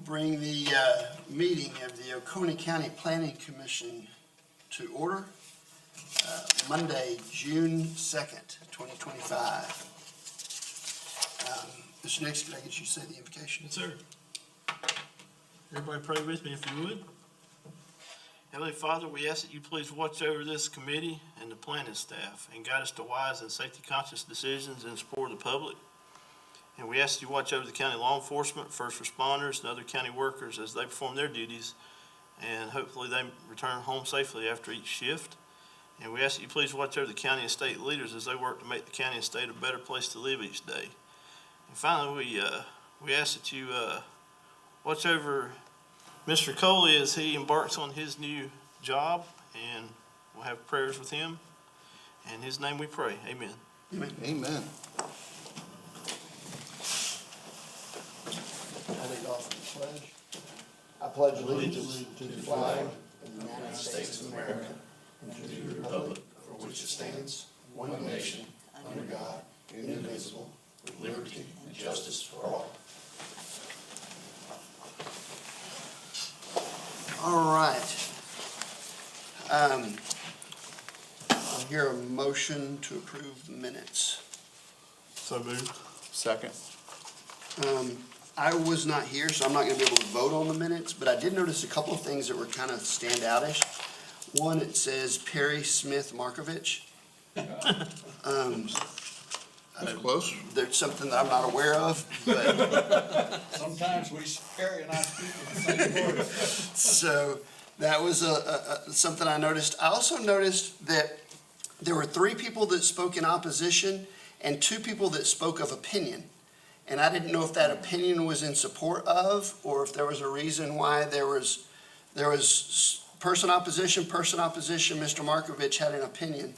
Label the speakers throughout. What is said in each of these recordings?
Speaker 1: bring the meeting of the Oconee County Planning Commission to order. Monday, June 2nd, 2025. Mr. Nix, could I get you to say the invocation?
Speaker 2: Yes, sir. Everybody pray with me if you would. Heavenly Father, we ask that you please watch over this committee and the planning staff and guide us to wise and safety-conscious decisions in support of the public. And we ask that you watch over the county law enforcement, first responders, and other county workers as they perform their duties, and hopefully they return home safely after each shift. And we ask that you please watch over the county and state leaders as they work to make the county and state a better place to live each day. And finally, we ask that you watch over Mr. Coley as he embarks on his new job, and we'll have prayers with him. In his name we pray. Amen.
Speaker 1: Amen.
Speaker 3: Amen.
Speaker 1: I lead off with the pledge. I pledge allegiance to the flag of the United States of America and to the republic for which it stands, one nation, under God, indivisible, with liberty and justice for all. All right. I'll hear a motion to approve the minutes.
Speaker 2: So moved.
Speaker 3: Second.
Speaker 1: I was not here, so I'm not gonna be able to vote on the minutes, but I did notice a couple of things that were kind of standout-ish. One, it says Perry Smith Markovich.
Speaker 3: That's close.
Speaker 1: There's something that I'm not aware of, but,
Speaker 4: Sometimes we Perry and I speak with the same voice.
Speaker 1: so that was something I noticed. I also noticed that there were 3 people that spoke in opposition and 2 people that spoke of opinion. And I didn't know if that opinion was in support of, or if there was a reason why there was person opposition, Mr. Markovich had an opinion,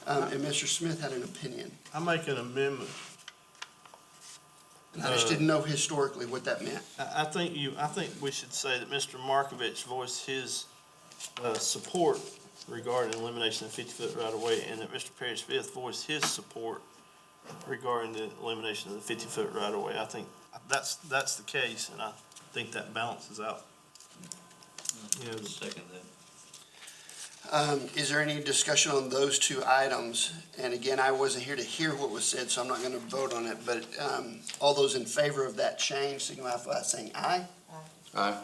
Speaker 1: and Mr. Smith had an opinion.
Speaker 2: I make an amendment.
Speaker 1: I just didn't know historically what that meant.
Speaker 2: I think we should say that Mr. Markovich voiced his support regarding elimination of 50-foot right-of-way, and that Mr. Perry Smith voiced his support regarding the elimination of the 50-foot right-of-way. I think that's the case, and I think that balances out. You know,
Speaker 4: Second that.
Speaker 1: Is there any discussion on those 2 items? And again, I wasn't here to hear what was said, so I'm not going to vote on it, but all those in favor of that change, signify by saying aye.
Speaker 3: Aye.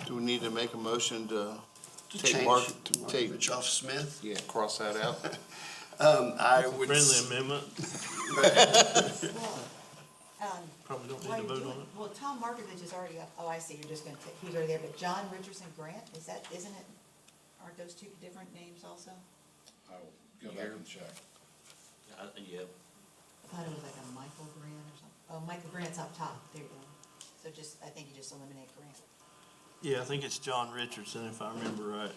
Speaker 3: Do we need to make a motion to
Speaker 1: To
Speaker 3: take
Speaker 1: change
Speaker 3: take,
Speaker 1: Markovich off Smith.
Speaker 3: cross that out?
Speaker 1: I would.
Speaker 2: friendly amendment.
Speaker 5: Well,
Speaker 2: Probably don't
Speaker 5: why
Speaker 2: need to
Speaker 5: you
Speaker 2: vote on
Speaker 5: doing-
Speaker 2: it.
Speaker 5: Well, Tom Markovich is already up, oh, I see, you're just gonna take, he's already there, but John Richardson Grant, isn't it, aren't those 2 different names also?
Speaker 4: I will go back and check. Yep.
Speaker 5: I thought it was like a Michael Grant or something, oh, Michael Grant's up top, there you go. So I think you just eliminate Grant.
Speaker 2: Yeah, I think it's John Richardson, if I remember right.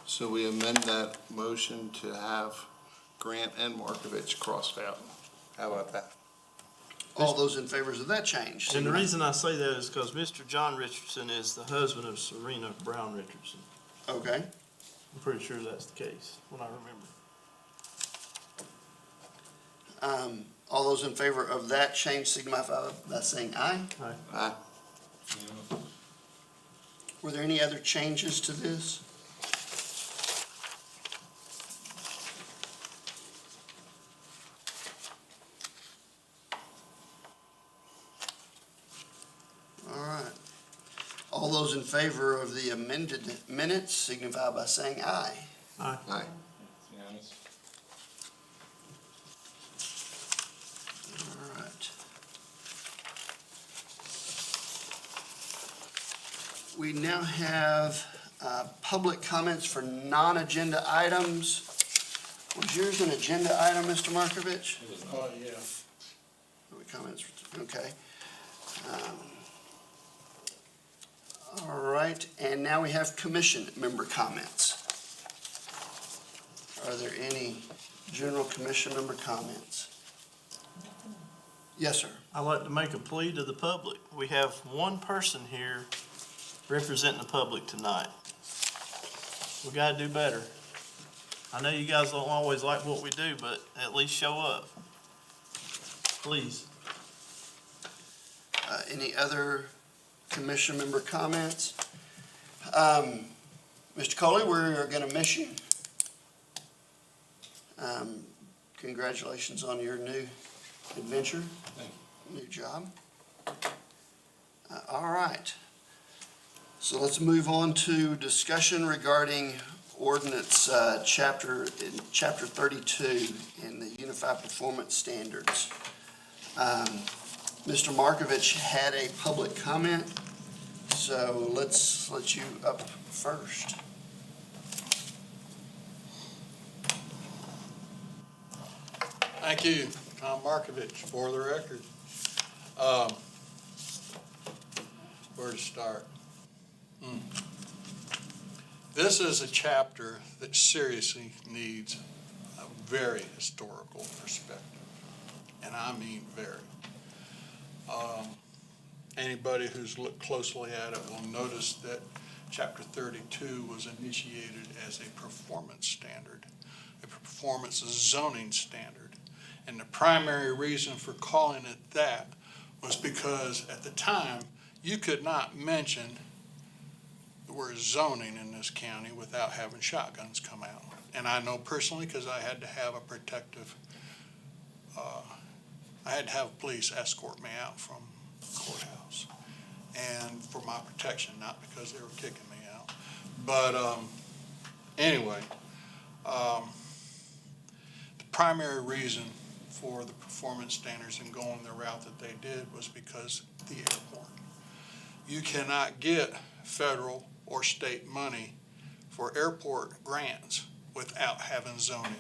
Speaker 3: So we amend that motion to have Grant and Markovich crossed out. How about that?
Speaker 1: All those in favor of that change.
Speaker 2: And the
Speaker 1: signify-
Speaker 2: reason I say that is because Mr. John Richardson is the husband of Serena Brown Richardson.
Speaker 1: Okay.
Speaker 2: I'm pretty sure that's the case, when I remember.
Speaker 1: All those in favor of that change signify by saying aye.
Speaker 3: Aye.
Speaker 1: Were there any other changes to this? All right. All those in favor of the amended minutes signify by saying aye.
Speaker 2: Aye.
Speaker 3: Aye.
Speaker 1: All right. We now have public comments for non-agenda items. Was yours an agenda item, Mr. Markovich?
Speaker 4: Oh, yeah.
Speaker 1: Public comments, okay. All right, and now we have commission member comments. Are there any general commission member comments? Yes, sir.
Speaker 2: I'd like to make a plea to the public. We have one person here representing the public tonight. We gotta do better. I know you guys don't always like what we do, but at least show up. Please.
Speaker 1: Any other commission member comments? Mr. Coley, we're going to miss you. Congratulations on your new adventure.
Speaker 4: Thank
Speaker 1: New job. All right. So let's move on to discussion regarding ordinance, chapter 32 in the Unified Performance Standards. Mr. Markovich had a public comment, so let's let you up first.
Speaker 6: Thank you, Tom Markovich, for the record. Where to start? This is a chapter that seriously needs a very historical perspective, and I mean very. Anybody who's looked closely at it will notice that Chapter 32 was initiated as a performance standard, a performance zoning standard. And the primary reason for calling it that was because at the time, you could not mention the word zoning in this county without having shotguns come out. And I know personally because I had to have a protective, I had to have police escort me out from the courthouse. And for my protection, not because they were kicking me out. But anyway, the primary reason for the performance standards and going the route that they did was because the airport. You cannot get federal or state money for airport grants without having zoning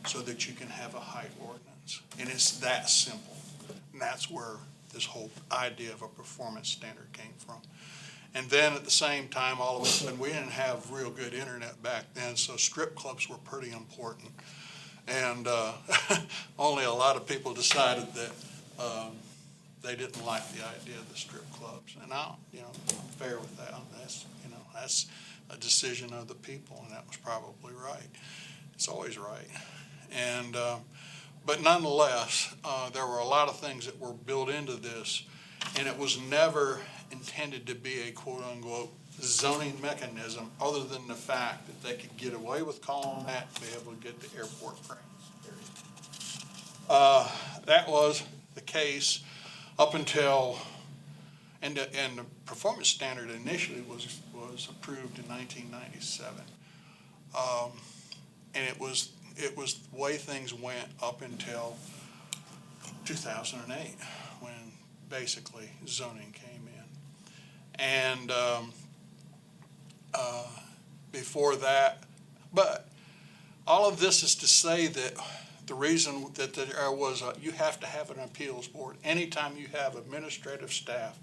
Speaker 6: so that you can have a height ordinance. And it's that simple. And that's where this whole idea of a performance standard came from. And then at the same time, all of a sudden, we didn't have real good internet back then, so strip clubs were pretty important. And only a lot of people decided that they didn't like the idea of the strip clubs. And I'm fair with that. That's a decision of the people, and that was probably right. It's always right. And but nonetheless, there were a lot of things that were built into this, and it was never intended to be a quote-unquote zoning mechanism other than the fact that they could get away with calling that to be able to get the airport grants, period. That was the case up until, and the performance standard initially was approved in 1997. And it was the way things went up until 2008, when basically zoning came in. And before that, but all of this is to say that the reason that there was you have to have an appeals board anytime you have administrative staff,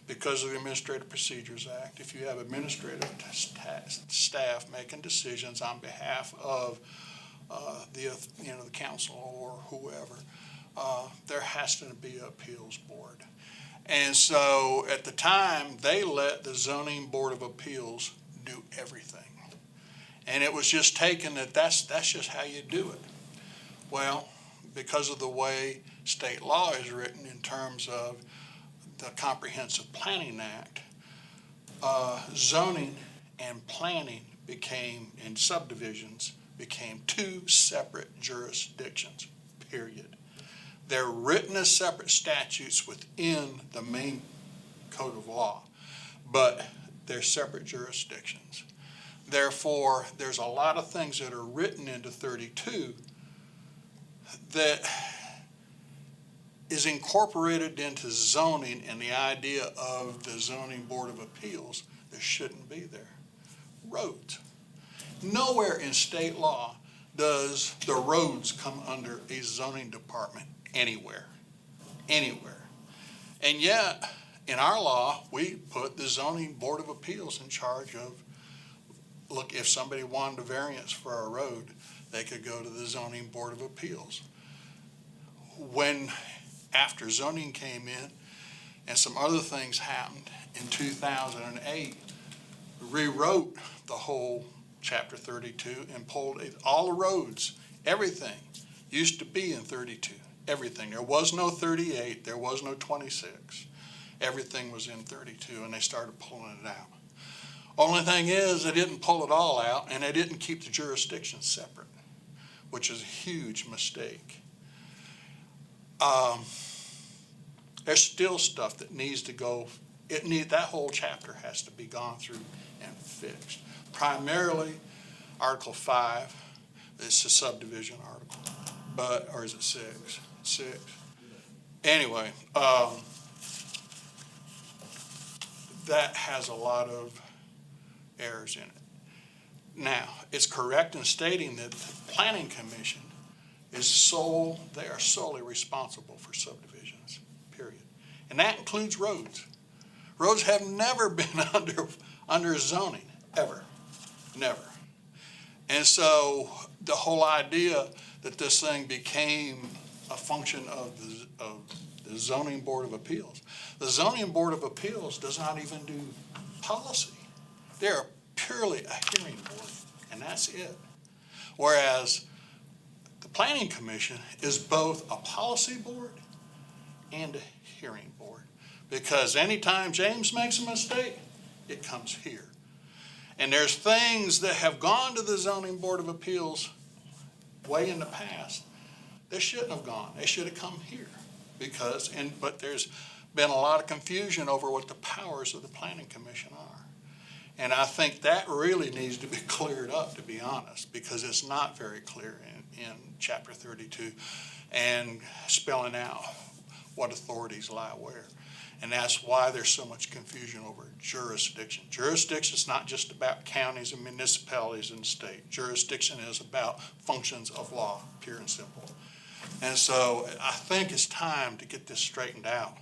Speaker 6: because of the Administrative Procedures Act. If you have administrative staff making decisions on behalf of the council or whoever, there has to be an appeals board. And so at the time, they let the Zoning Board of Appeals do everything. And it was just taken that's just how you do it. Well, because of the way state law is written in terms of the Comprehensive Planning Act, zoning and planning in subdivisions became two separate jurisdictions, period. They're written as separate statutes within the main code of law, but they're separate jurisdictions. Therefore, there's a lot of things that are written into 32 that is incorporated into zoning and the idea of the Zoning Board of Appeals that shouldn't be there. Roads. Nowhere in state law does the roads come under a zoning department anywhere. Anywhere. And yet, in our law, we put the Zoning Board of Appeals in charge of, look, if somebody wanted a variance for a road, they could go to the Zoning Board of Appeals. After zoning came in and some other things happened in 2008, rewrote the whole Chapter 32 and pulled all the roads, everything used to be in 32, everything. There was no 38, there was no 26. everything was in 32, and they started pulling it out. Only thing is, they didn't pull it all out, and they didn't keep the jurisdictions separate, which is a huge mistake. There's still stuff that needs to go, that whole chapter has to be gone through and fixed. Primarily, Article 5, it's a subdivision article, or is it 6? 6. Anyway, that has a lot of errors in it. Now, it's correct in stating that the Planning Commission they are solely responsible for subdivisions, period. And that includes roads. Roads have never been under zoning, ever, never. And so the whole idea that this thing became a function of the Zoning Board of Appeals. The Zoning Board of Appeals does not even do policy. They're purely a hearing board, and that's it. Whereas the Planning Commission is both a policy board and a hearing board. Because anytime James makes a mistake, it comes here. And there's things that have gone to the Zoning Board of Appeals way in the past that shouldn't have gone. They should have come here. But there's been a lot of confusion over what the powers of the Planning Commission are. And I think that really needs to be cleared up, to be honest, because it's not very clear in Chapter 32 and spelling out what authorities lie where. And that's why there's so much confusion over jurisdiction. Jurisdiction is not just about counties and municipalities and state. Jurisdiction is about functions of law, pure and simple. And so I think it's time to get this straightened out.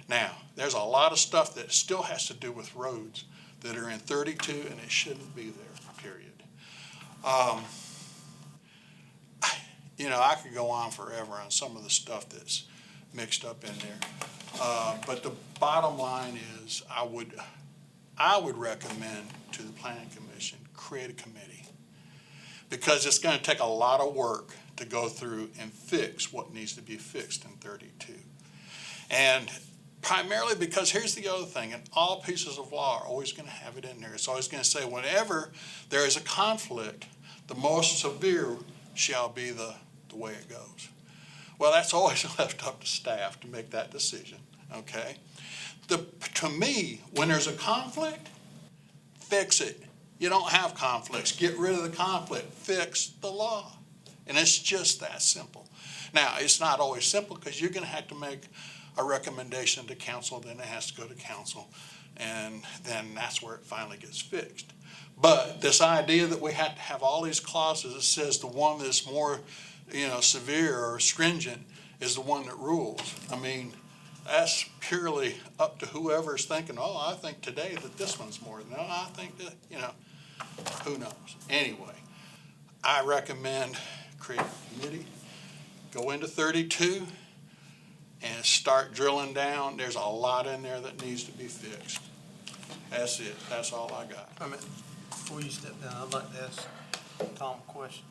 Speaker 6: Now, there's a lot of stuff that still has to do with roads that are in 32, and it shouldn't be there, period. I could go on forever on some of the stuff that's mixed up in there. But the bottom line is I would recommend to the Planning Commission, create a committee. Because it's going to take a lot of work to go through and fix what needs to be fixed in 32. And primarily because here's the other thing, and all pieces of law are always going to have it in there. It's always going to say whenever there is a conflict, the most severe shall be the way it goes. Well, that's always left up to staff to make that decision, okay? To me, when there's a conflict, fix it. You don't have conflicts. Get rid of the conflict. Fix the law. And it's just that simple. Now, it's not always simple because you're going to have to make a recommendation to council, then it has to go to council, and then that's where it finally gets fixed. But this idea that we have to have all these clauses that says the one that's more, severe or stringent is the one that rules. I mean, that's purely up to whoever's thinking, I think today that this one's more. No, I think that, who knows? Anyway, I recommend create a committee, go into 32, and start drilling down. There's a lot in there that needs to be fixed. That's it. That's all I got.
Speaker 2: Before you step down, I'd like to ask Tom a question.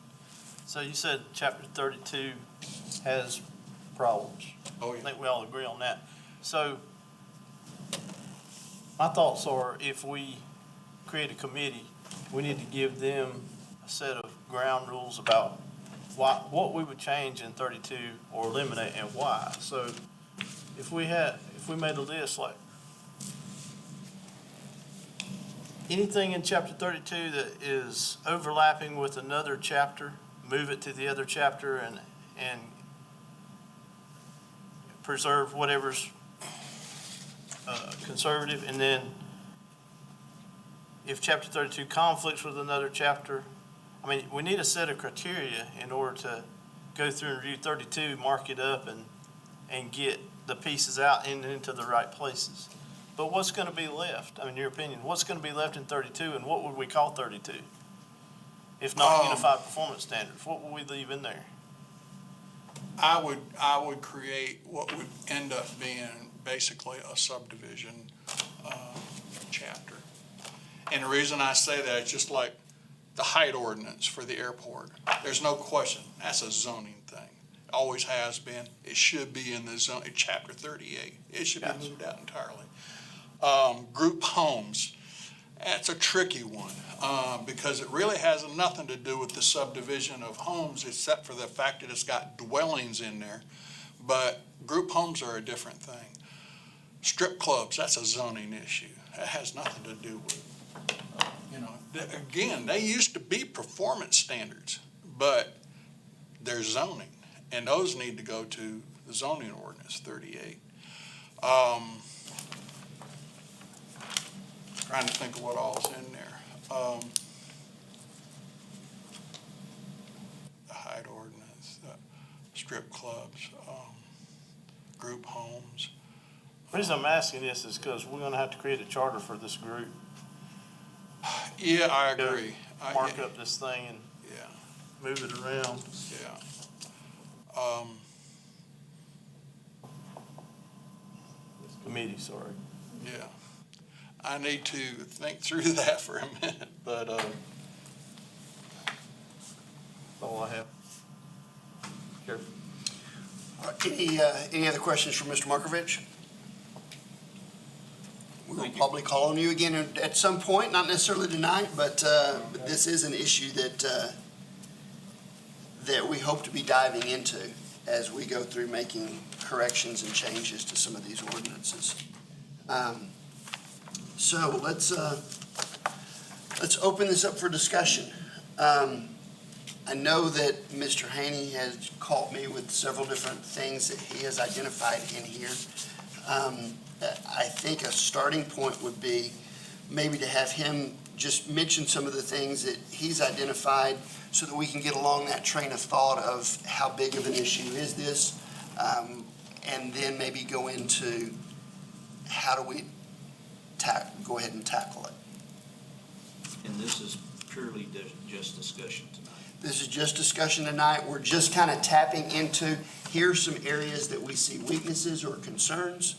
Speaker 2: So you said Chapter 32 has problems.
Speaker 6: Oh, yeah.
Speaker 2: I think we all agree on that. So my thoughts are if we create a committee, we need to give them a set of ground rules about what we would change in 32 or eliminate and why. So if we made a list like anything in Chapter 32 that is overlapping with another chapter, move it to the other chapter and preserve whatever's conservative. And then if Chapter 32 conflicts with another chapter, we need a set of criteria in order to go through and review 32, mark it up, and get the pieces out and into the right places. But what's going to be left? In your opinion, what's going to be left in 32, and what would we call 32? If not unified performance standards, what would we leave in there?
Speaker 6: I would create what would end up being basically a subdivision chapter. And the reason I say that is just like the height ordinance for the airport. There's no question, that's a zoning thing. always has been. It should be in the zone, in chapter 38. It should be
Speaker 2: Gotcha.
Speaker 6: moved out entirely. Group homes, that's a tricky one, because it really has nothing to do with the subdivision of homes, except for the fact that it's got dwellings in there. But group homes are a different thing. Strip clubs, that's a zoning issue. It has nothing to do with, again, they used to be performance standards, but they're zoning, and those need to go to the zoning ordinance 38. Trying to think of what all's in there. The height ordinance, strip clubs, group homes.
Speaker 2: The reason I'm asking this is because we're gonna have to create a charter for this group.
Speaker 6: Yeah, I
Speaker 2: Go
Speaker 6: agree.
Speaker 2: Mark up this thing and
Speaker 6: Yeah,
Speaker 2: move it around.
Speaker 6: yeah.
Speaker 2: Committee, sorry.
Speaker 6: Yeah. I need to think through that for a minute, but,
Speaker 2: That's all I have. Sure.
Speaker 1: Any other questions for Mr. Markovich? We'll probably call on you again at some point, not necessarily tonight, but this is an issue that we hope to be diving into as we go through making corrections and changes to some of these ordinances. So let's open this up for discussion. I know that Mr. Haney has caught me with several different things that he has identified in here. I think a starting point would be maybe to have him just mention some of the things that he's identified so that we can get along that train of thought of how big of an issue is this, and then maybe go into how do we go ahead and tackle it.
Speaker 7: And this is purely just discussion tonight.
Speaker 1: This is just discussion tonight. We're just kind of tapping into, here's some areas that we see weaknesses or concerns,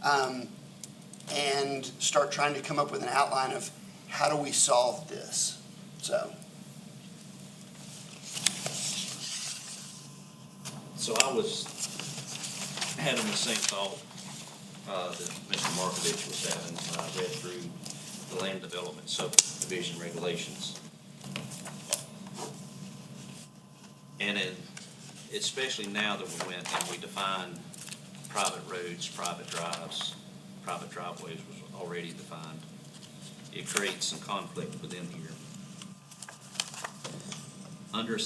Speaker 1: and start trying to come up with an outline of how do we solve this. So,
Speaker 7: So I was having the same thought that Mr. Markovich was having when I read through the land development subdivision regulations. And especially now that we went and we defined private roads, private drives, private driveways was already defined, it creates some conflict within here. Under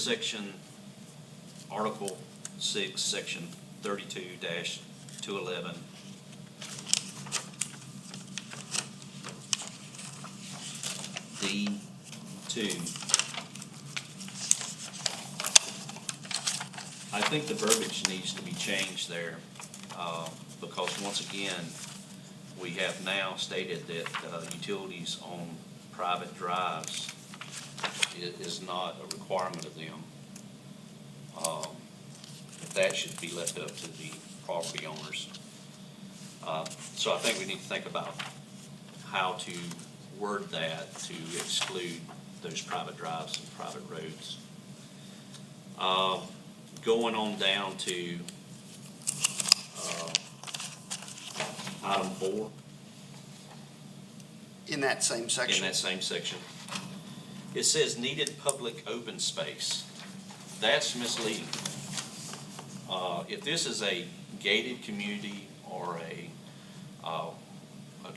Speaker 7: Article 6, Section 32-211, D2, I think the verbiage needs to be changed there, because once again, we have now stated that utilities on private drives is not a requirement of them. That should be left up to the property owners. So I think we need to think about how to word that to exclude those private drives and private roads. Going on down to item 4.
Speaker 1: in that same
Speaker 7: In
Speaker 1: section.
Speaker 7: that same section. It says needed public open space. That's misleading. If this is a gated community or a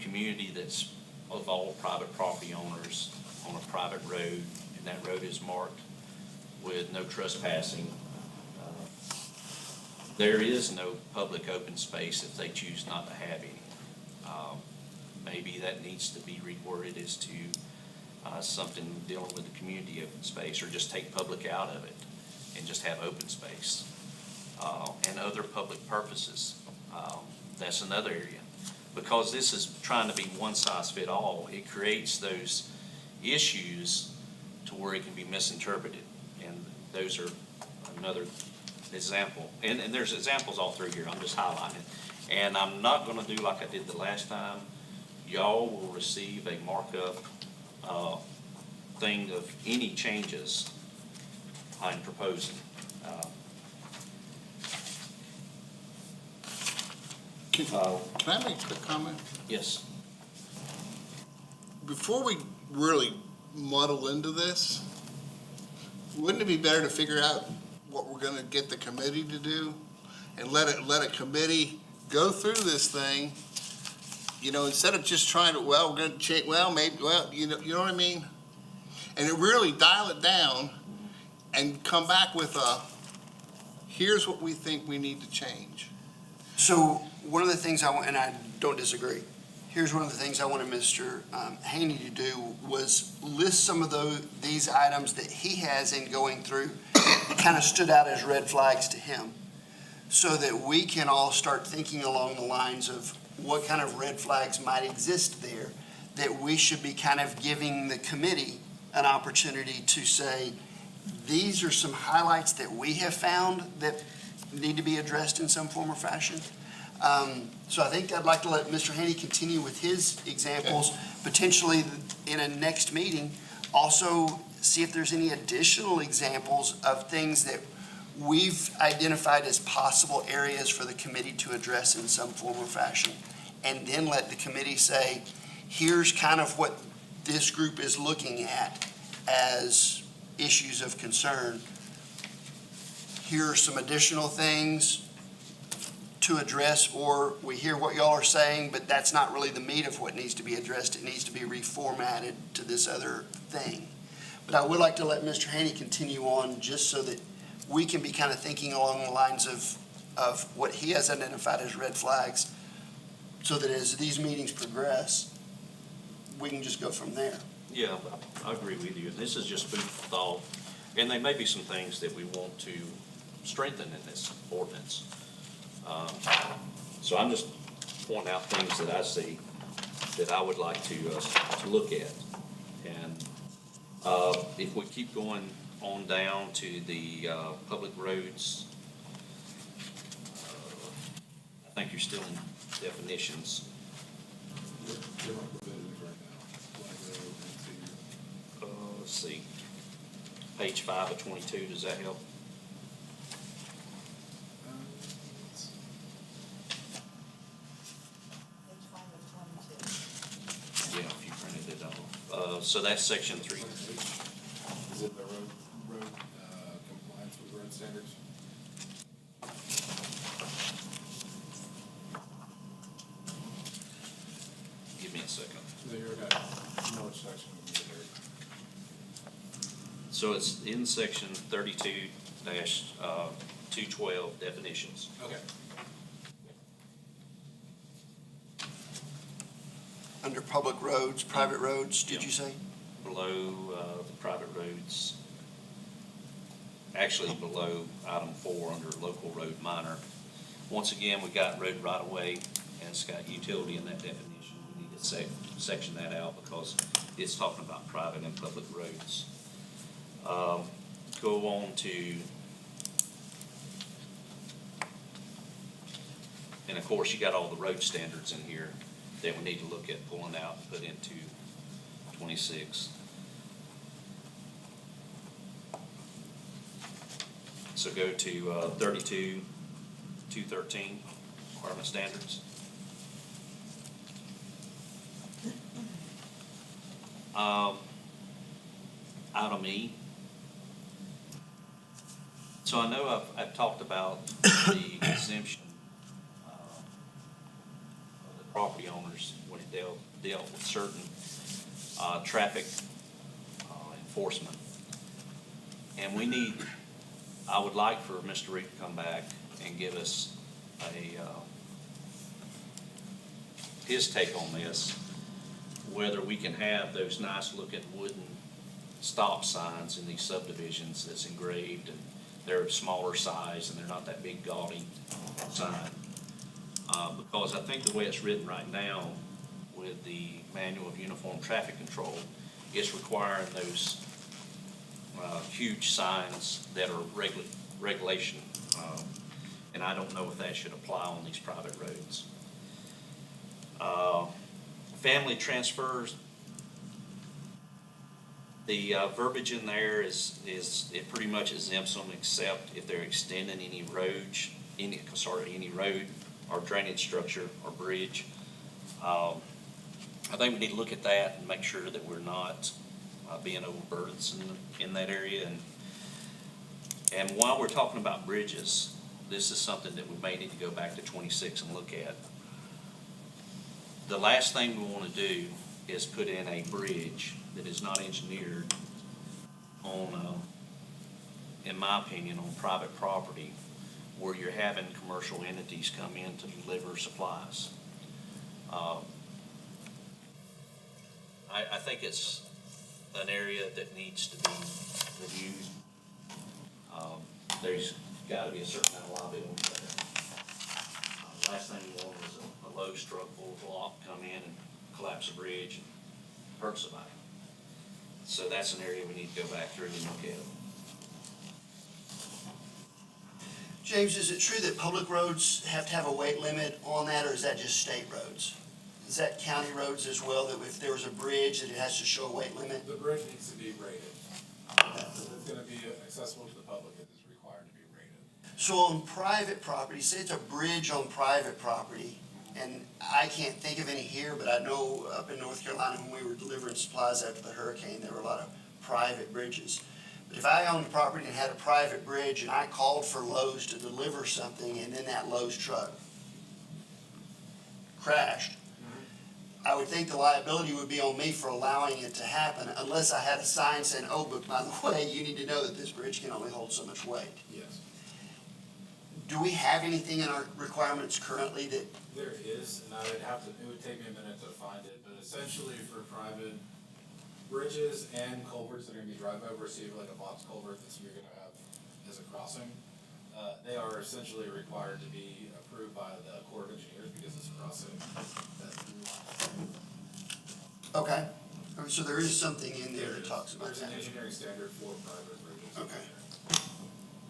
Speaker 7: community that's of all private property owners on a private road, and that road is marked with no trespassing, there is no public open space if they choose not to have any. Maybe that needs to be reworded as to something dealing with the community open space, or just take public out of it and just have open space. And other public purposes, that's another area. Because this is trying to be one size fit all, it creates those issues to where it can be misinterpreted. And those are another example. And there's examples all through here, I'm just highlighting. And I'm not gonna do like I did the last time. Y'all will receive a markup thing of any changes I'm proposing.
Speaker 3: Can I make a quick comment?
Speaker 7: Yes.
Speaker 3: Before we really muddle into this, wouldn't it be better to figure out what we're gonna get the committee to do? And let a committee go through this thing, you know, instead of just trying to, well, we're gonna change, well, maybe, well, you know what I mean? And it really dial it down and come back with here's what we think we need to change.
Speaker 1: So one of the things I want, and I don't disagree, here's one of the things I wanted Mr. Haney to do was list some of these items that he has in going through, kind of stood out as red flags to him, so that we can all start thinking along the lines of what kind of red flags might exist there, that we should be kind of giving the committee an opportunity to say, these are some highlights that we have found that need to be addressed in some form or fashion. So I think I'd like to let Mr. Haney continue with his examples, potentially in a next meeting. Also, see if there's any additional examples of things that we've identified as possible areas for the committee to address in some form or fashion. And then let the committee say, here's kind of what this group is looking at as issues of concern. Here are some additional things to address, or we hear what y'all are saying, but that's not really the meat of what needs to be addressed. It needs to be reformatted to this other thing. But I would like to let Mr. Haney continue on, just so that we can be kind of thinking along the lines of what he has identified as red flags, so that as these meetings progress, we can just go from there.
Speaker 7: Yeah, I agree with you. This is just food for thought. And there may be some things that we want to strengthen in this ordinance. So I'm just pointing out things that I see that I would like to look at. And if we keep going on down to the public roads, I think you're still in definitions.
Speaker 4: They're not preventative right now. Flag road, interior.
Speaker 7: Let's see, page 5 of 22, does that help?
Speaker 5: Page 5 of 22.
Speaker 7: Yeah, if you printed it off. So that's section 3.
Speaker 4: Is it the road compliance with road standards?
Speaker 7: Give me a second.
Speaker 4: No, you're okay. You know which section of the area.
Speaker 7: So it's in section 32-212 definitions.
Speaker 4: Okay.
Speaker 1: Under public roads, private roads, did you say?
Speaker 7: Below the private roads, actually below item 4 under local road minor. Once again, we got road right of way, and it's got utility in that definition. We need to section that out because it's talking about private and public roads. Go on to, and of course, you got all the road standards in here that we need to look at pulling out and put into 26. So go to 32-213, requirement standards. Item E. So I know I've talked about the exemption of the property owners when it dealt with certain traffic enforcement. And I would like for Mr. Reed to come back and give us his take on this, whether we can have those nice looking wooden stop signs in these subdivisions that's engraved, and they're of smaller size and they're not that big gaudy sign. Because I think the way it's written right now with the Manual of Uniform Traffic Control, it's requiring those huge signs that are regulation, and I don't know if that should apply on these private roads. Family transfers, the verbiage in there is it pretty much exempts them except if they're extending any road our drainage structure, our bridge. I think we need to look at that and make sure that we're not being overburdensome in that area. And while we're talking about bridges, this is something that we may need to go back to 26 and look at. The last thing we want to do is put in a bridge that is not engineered on, in my opinion, on private property where you're having commercial entities come in to deliver supplies. I think it's an area that needs to be reviewed. There's gotta be a certain amount of liability there. Last thing you want is a Lowe's truck full of block come in and collapse a bridge and hurt somebody. So that's an area we need to go back through and look at.
Speaker 1: James, is it true that public roads have to have a weight limit on that, or is that just state roads? Is that county roads as well, that if there was a bridge, that it has to show a weight limit?
Speaker 4: The bridge needs to be rated. If it's gonna be accessible to the public, it is required to be rated.
Speaker 1: So on private property, say it's a bridge on private property, and I can't think of any here, but I know up in North Carolina, when we were delivering supplies after the hurricane, there were a lot of private bridges. But if I owned property and had a private bridge, and I called for Lowe's to deliver something, and then that Lowe's truck crashed, I would think the liability would be on me for allowing it to happen, unless I had a sign saying, oh, but by the way, you need to know that this bridge can only hold so much weight.
Speaker 4: Yes.
Speaker 1: Do we have anything in our requirements currently that,
Speaker 4: There is, and it would take me a minute to find it, but essentially for private bridges and culverts that are gonna be drive over, so you have like a box culvert that you're gonna have as a crossing, they are essentially required to be approved by the Corps of Engineers because it's a crossing that
Speaker 1: okay, so there is something in there that talks about
Speaker 4: There's an
Speaker 1: that.
Speaker 4: engineering standard for private bridges.
Speaker 1: Okay.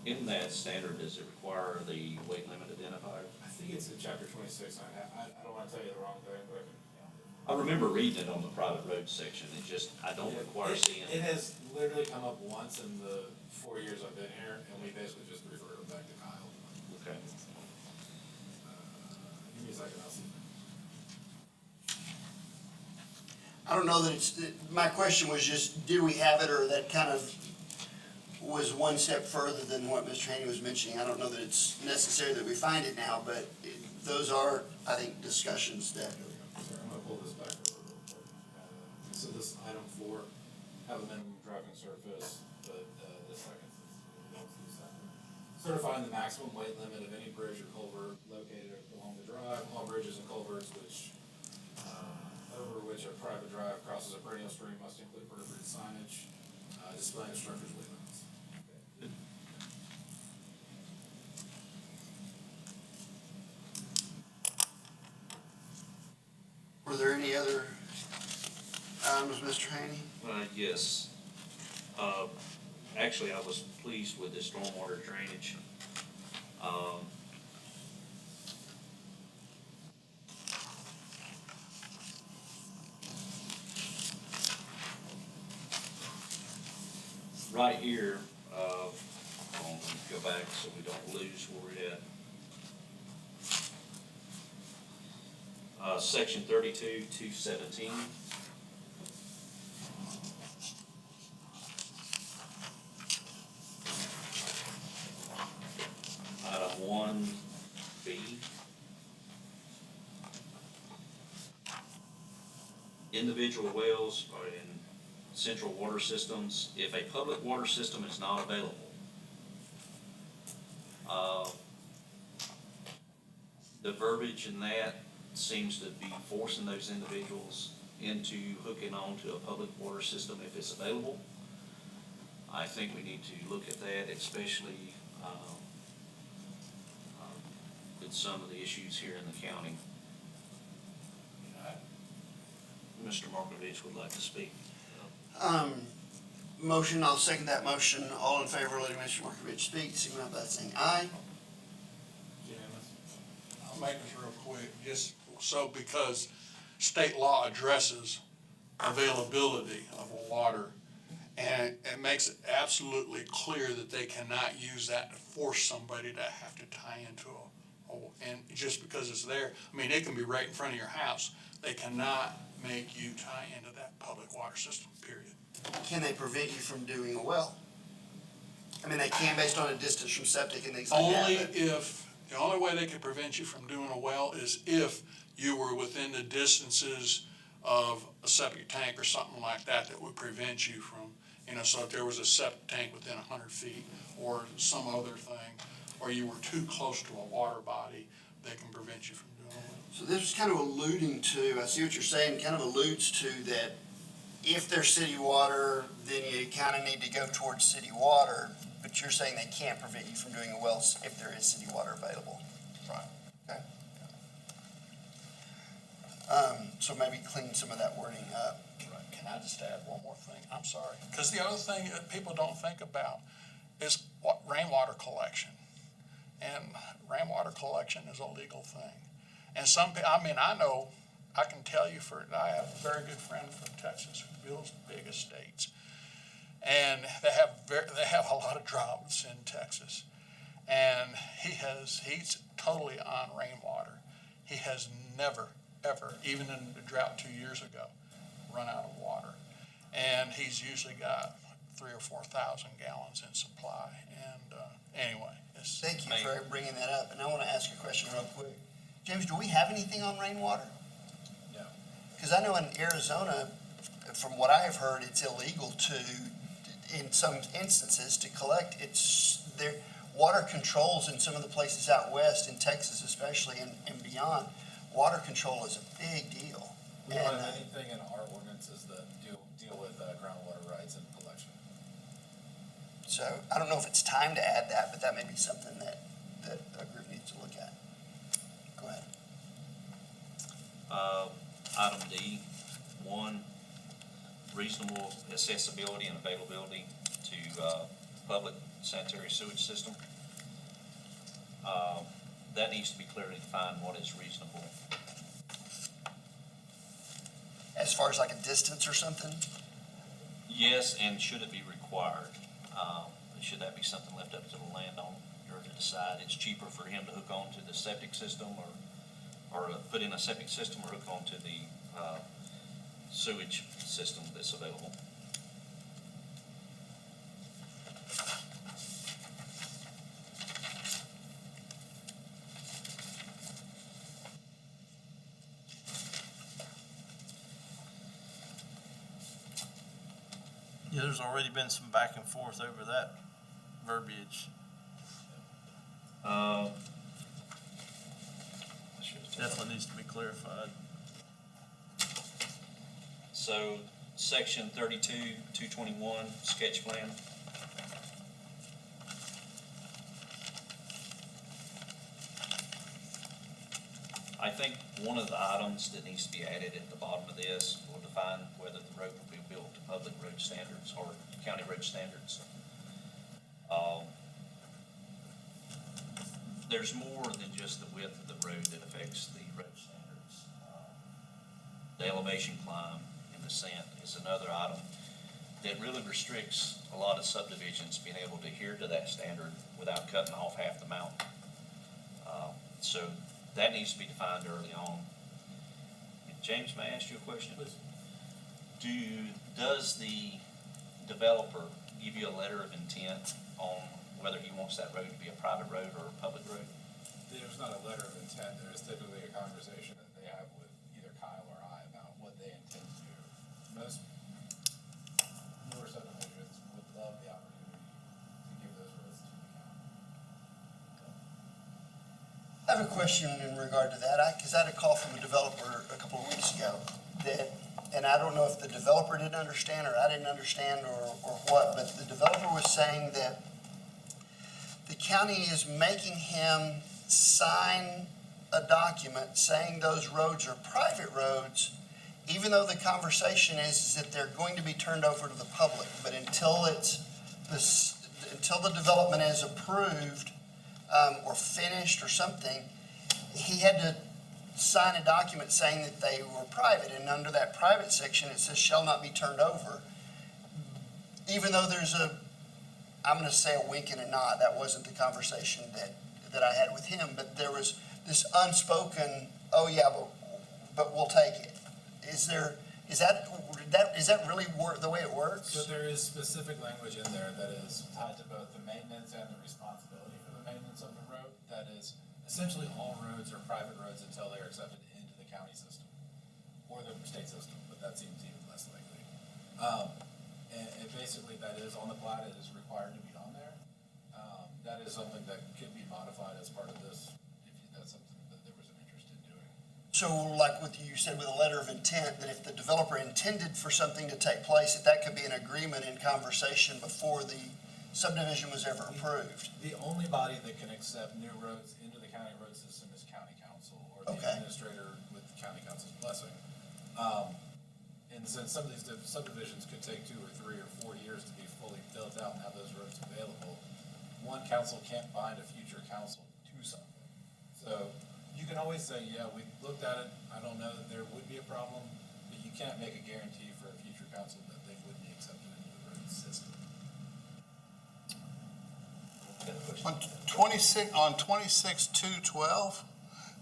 Speaker 7: In that standard, does it require the weight limit identifier?
Speaker 4: I think it's in chapter 26, I don't wanna tell you the wrong thing, but.
Speaker 7: I remember reading it on the private road section, I don't require seeing
Speaker 4: It
Speaker 7: it.
Speaker 4: has literally come up once in the 4 years I've been here, and we basically just referred it back to Kyle.
Speaker 7: Okay.
Speaker 4: Give me a second, I'll see.
Speaker 1: I don't know that it's, my question was just, did we have it, or that kind of was one step further than what Mr. Haney was mentioning. I don't know that it's necessary that we find it now, but those are, I think, discussions that,
Speaker 4: Sorry, I'm gonna pull this back real quick. So this item 4, have a minimum driving surface, but this second, certifying the maximum weight limit of any bridge or culvert located along the drive. All bridges and culverts over which a private drive crosses a perennial stream must include appropriate signage, displaying the structure's weight limits.
Speaker 1: were there any other items, Mr. Haney?
Speaker 7: Yes. Actually, I was pleased with the stormwater drainage. Right here, hold on, let me go back so we don't lose where we're at. Section 32-217. Item 1B. Individual wells are in central water systems. If a public water system is not available, the verbiage in that seems to be forcing those individuals into hooking onto a public water system if it's available. I think we need to look at that, especially with some of the issues here in the county. Mr. Markovich would like to speak.
Speaker 1: Motion, I'll second that motion. All in favor, letting Mr. Markovich speak, signify by saying aye.
Speaker 4: Unanimous?
Speaker 6: I'll make this real quick, just so because state law addresses availability of water, and it makes it absolutely clear that they cannot use that to force somebody to have to tie into and just because it's there, I mean, it can be right in front of your house. They cannot make you tie into that public water system, period.
Speaker 1: Can they prevent you from doing a well? I mean, they can based on a distance from septic and things like
Speaker 6: Only
Speaker 1: that.
Speaker 6: if, the only way they could prevent you from doing a well is if you were within the distances of a septic tank or something like that that would prevent you from, so if there was a septic tank within 100 feet or some other thing, or you were too close to a water body, they can prevent you from doing a well.
Speaker 1: So this was kind of alluding to, I see what you're saying, kind of alludes to that if there's city water, then you kind of need to go towards city water, but you're saying they can't prevent you from doing a well if there is city water available.
Speaker 6: Right.
Speaker 1: Okay. So maybe clean some of that wording up.
Speaker 6: Can I just add one more thing? I'm sorry. Because the other thing that people don't think about is what rainwater collection. And rainwater collection is a legal thing. And I can tell you I have a very good friend from Texas who builds big estates. And they have a lot of droughts in Texas. And he's totally on rainwater. He has never, ever, even in the drought 2 years ago, run out of water. And he's usually got 3,000 or 4,000 gallons in supply. And anyway, it's.
Speaker 1: Thank you for bringing that up, and I want to ask you a question real quick. James, do we have anything on rainwater?
Speaker 4: No.
Speaker 1: Because I know in Arizona, from what I have heard, it's illegal in some instances, to collect. Their water controls in some of the places out west, in Texas especially, and beyond, water control is a big deal.
Speaker 4: We don't
Speaker 1: And,
Speaker 4: have anything in our ordinances that deal with groundwater rights and collection.
Speaker 1: So I don't know if it's time to add that, but that may be something that a group needs to look at. Go ahead.
Speaker 7: Item D, 1, reasonable accessibility and availability to public sanitary sewage system. That needs to be clearly defined, what is reasonable.
Speaker 1: As far as like a distance or something?
Speaker 7: Yes, and should it be required? Should that be something left up to the landowner to decide? It's cheaper for him to hook onto the septic system or put in a septic system or hook onto the sewage system that's available.
Speaker 2: Yeah, there's already been some back and forth over that verbiage.
Speaker 7: I should have told-
Speaker 2: Definitely needs to be clarified.
Speaker 7: So, section 32, 221, sketch plan. I think one of the items that needs to be added at the bottom of this will define whether the road will be built to public road standards or county road standards. There's more than just the width of the road that affects the road standards. The elevation climb and descent is another item that really restricts a lot of subdivisions being able to adhere to that standard without cutting off half the mountain. So that needs to be defined early on. James, may I ask you a question? Does the developer give you a letter of intent on whether he wants that road to be a private road or a public road?
Speaker 4: There's not a letter of intent, there is typically a conversation that they have with either Kyle or I about what they intend to do. Most newer subdivisions would love the opportunity to give those roads to the county.
Speaker 1: I have a question in regard to that, because I had a call from a developer a couple of weeks ago and I don't know if the developer didn't understand or I didn't understand or what, but the developer was saying that the county is making him sign a document saying those roads are private roads, even though the conversation is that they're going to be turned over to the public. But until the development is approved or finished or something, he had to sign a document saying that they were private. And under that private section, it says shall not be turned over. Even though there's I'm going to say a wink and a nod. That wasn't the conversation that I had with him, but there was this unspoken, oh yeah, but we'll take it. Is that really the way it works?
Speaker 4: So there is specific language in there that is tied to both the maintenance and the responsibility for the maintenance of the road. That is, essentially all roads are private roads until they're accepted into the county system or the state system, but that seems even less likely. And basically that is on the plat, it is required to be on there. That is something that could be modified as part of this, if that's something that there was an interest in doing.
Speaker 1: So like what you said with a letter of intent, that if the developer intended for something to take place, that could be an agreement in conversation before the subdivision was ever approved.
Speaker 4: The only body that can accept new roads into the county road system is county council or the
Speaker 1: Okay.
Speaker 4: administrator with the county council's blessing. And since some of these subdivisions could take 2 or 3 or 4 years to be fully built out and have those roads available, one council can't bind a future council to something. So you can always say, yeah, we looked at it, I don't know that there would be a problem, but you can't make a guarantee for a future council that they would be accepted into the road system.
Speaker 3: On 26/2/12,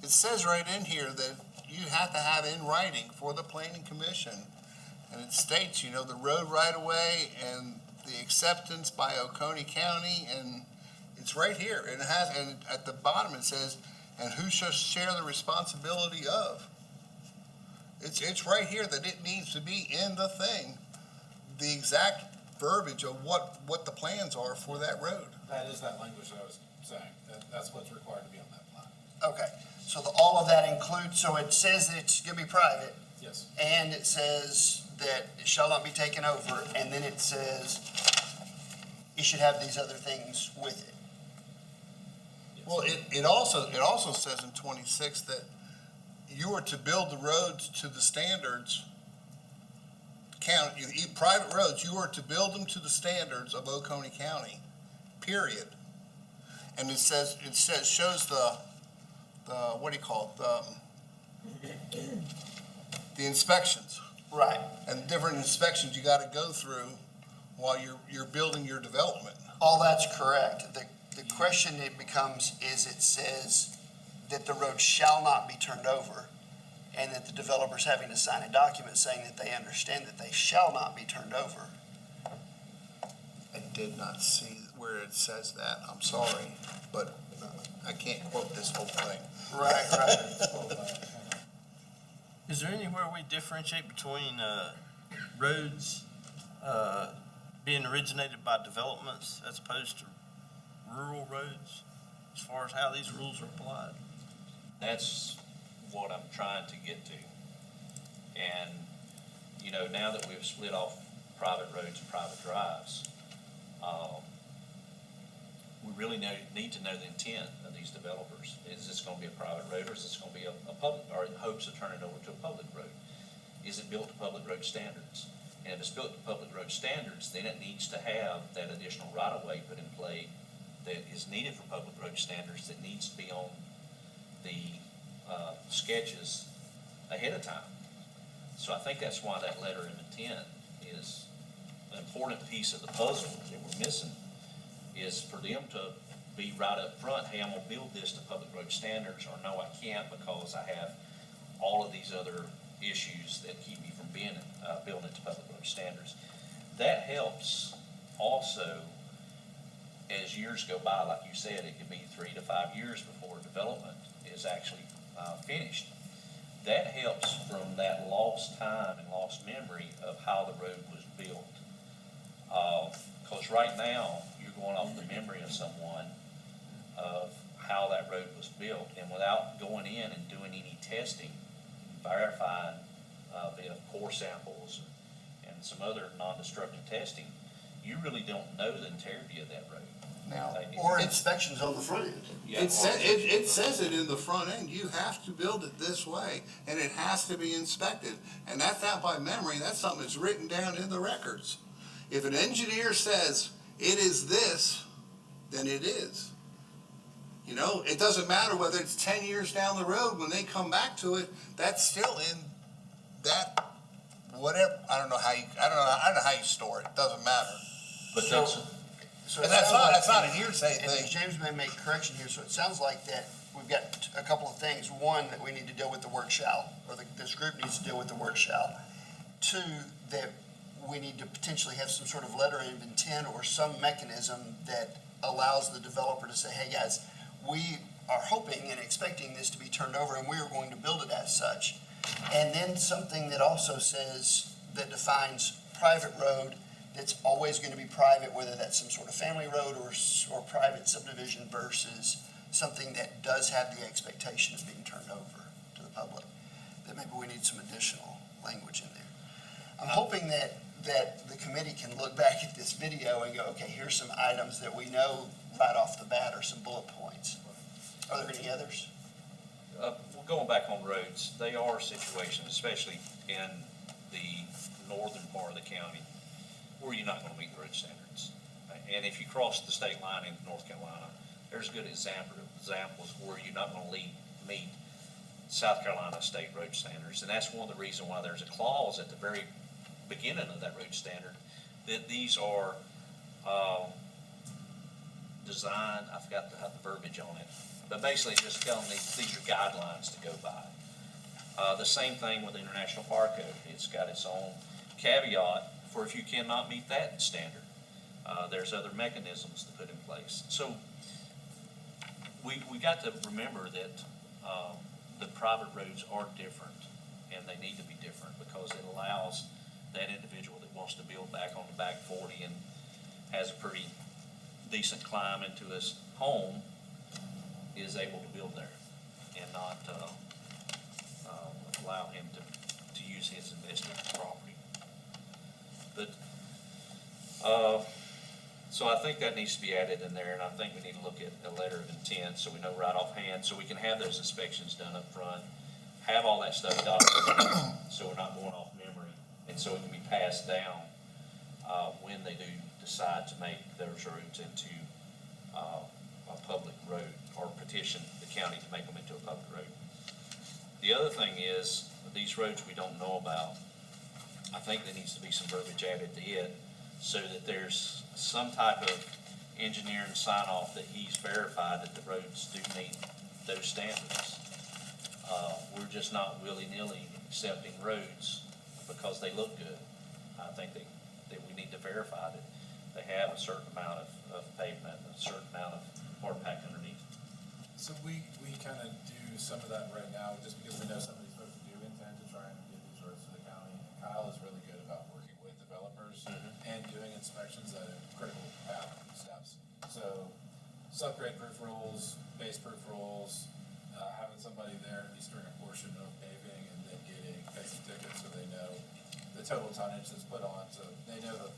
Speaker 3: it says right in here that you have to have in writing for the planning commission. And it states, you know, the road right of way and the acceptance by Oconee County, and it's right here. And it has, and at the bottom it says, and who shall share the responsibility of. It's right here that it needs to be in the thing, the exact verbiage of what the plans are for that road.
Speaker 4: That is that language that I was saying, that's what's required to be on that plan.
Speaker 1: Okay, so all of that includes, so it says that it's gonna be private,
Speaker 4: Yes.
Speaker 1: and it says that it shall not be taken over, and then it says it should have these other things with it.
Speaker 3: Well, it also says in 26 that you are to build the roads to the standards, private roads, you are to build them to the standards of Oconee County, period. And it shows the, what do you call it, the inspections.
Speaker 1: Right.
Speaker 3: And different inspections you gotta go through while you're building your development.
Speaker 1: All that's correct. The question it becomes is it says that the road shall not be turned over, and that the developer's having to sign a document saying that they understand that they shall not be turned over.
Speaker 3: I did not see where it says that, I'm sorry, but I can't quote this whole thing.
Speaker 1: Right, right.
Speaker 2: Is there anywhere we differentiate between roads being originated by developments as opposed to rural roads, as far as how these rules are applied?
Speaker 7: That's what I'm trying to get to. And, you know, now that we've split off private roads and private drives, we really need to know the intent of these developers. Is this gonna be a private road, or is this gonna be a public, or in hopes of turning it over to a public road? Is it built to public road standards? And if it's built to public road standards, then it needs to have that additional right-of-way put in play that is needed for public road standards, that needs to be on the sketches ahead of time. So I think that's why that letter of intent is an important piece of the puzzle that we're missing, is for them to be right up front, hey, I'm gonna build this to public road standards, or no, I can't because I have all of these other issues that keep me from being, building it to public road standards. That helps also, as years go by, like you said, it could be 3 to 5 years before development is actually finished. That helps from that lost time and lost memory of how the road was built. Because right now, you're going off the memory of someone of how that road was built, and without going in and doing any testing, verifying via core samples and some other non-destructive testing, you really don't know the integrity of that road.
Speaker 3: Now,
Speaker 1: Or inspections on the front end.
Speaker 7: Yeah,
Speaker 3: it says it in the front end, you have to build it this way, and it has to be inspected. And that's not by memory, that's something that's written down in the records. If an engineer says it is this, then it is. You know, it doesn't matter whether it's 10 years down the road, when they come back to it, that's still in that, whatever, I don't know how you store it, doesn't matter.
Speaker 7: But that's,
Speaker 1: So
Speaker 3: And
Speaker 1: it
Speaker 3: that's
Speaker 1: sounds
Speaker 3: not,
Speaker 1: like-
Speaker 3: that's not a hearsay
Speaker 1: And
Speaker 3: thing.
Speaker 1: James may make a correction here, so it sounds like that we've got a couple of things. One, that we need to deal with the word shall, or this group needs to deal with the word shall. Two, that we need to potentially have some sort of letter of intent or some mechanism that allows the developer to say, hey, guys, we are hoping and expecting this to be turned over, and we are going to build it as such. And then something that also says, that defines private road, that's always going to be private, whether that's some sort of family road or private subdivision versus something that does have the expectation of being turned over to the public, that maybe we need some additional language in there. I'm hoping that the committee can look back at this video and go, okay, here's some items that we know right off the bat, or some bullet points. Are there any others?
Speaker 7: Going back on roads, they are situations, especially in the northern part of the county, where you're not gonna meet the road standards. And if you cross the state line in North Carolina, there's good examples where you're not gonna meet South Carolina state road standards. And that's one of the reasons why there's a clause at the very beginning of that road standard, that these are, designed, I forgot the verbiage on it, but basically just telling these are guidelines to go by. The same thing with the International Fire Code. It's got its own caveat for if you cannot meet that standard. There's other mechanisms to put in place. So we got to remember that the private roads are different, and they need to be different, because it allows that individual that wants to build back on the back 40 and has a pretty decent climb into his home, is able to build there and not allow him to use his invested property. But, so I think that needs to be added in there, and I think we need to look at a letter of intent, so we know right offhand, so we can have those inspections done up front, have all that stuff documented, so we're not going off memory, and so it can be passed down, when they do decide to make those roads into, a public road, or petition the county to make them into a public road. The other thing is, these roads we don't know about, I think there needs to be some verbiage added to it, so that there's some type of engineering sign-off that he's verified that the roads do meet those standards. We're just not willy-nilly accepting roads because they look good. I think that we need to verify that they have a certain amount of pavement, a certain amount of hard pack underneath.
Speaker 4: So we kind of do some of that right now, just because we know some of these folks do intend to try and get these roads to the county. And Kyle is really good about working with developers and doing inspections at critical path steps. So subgrade proof rules, base proof rules, having somebody there at least during a portion of paving, and then facing tickets so they know the total tonnage that's put on, so they know the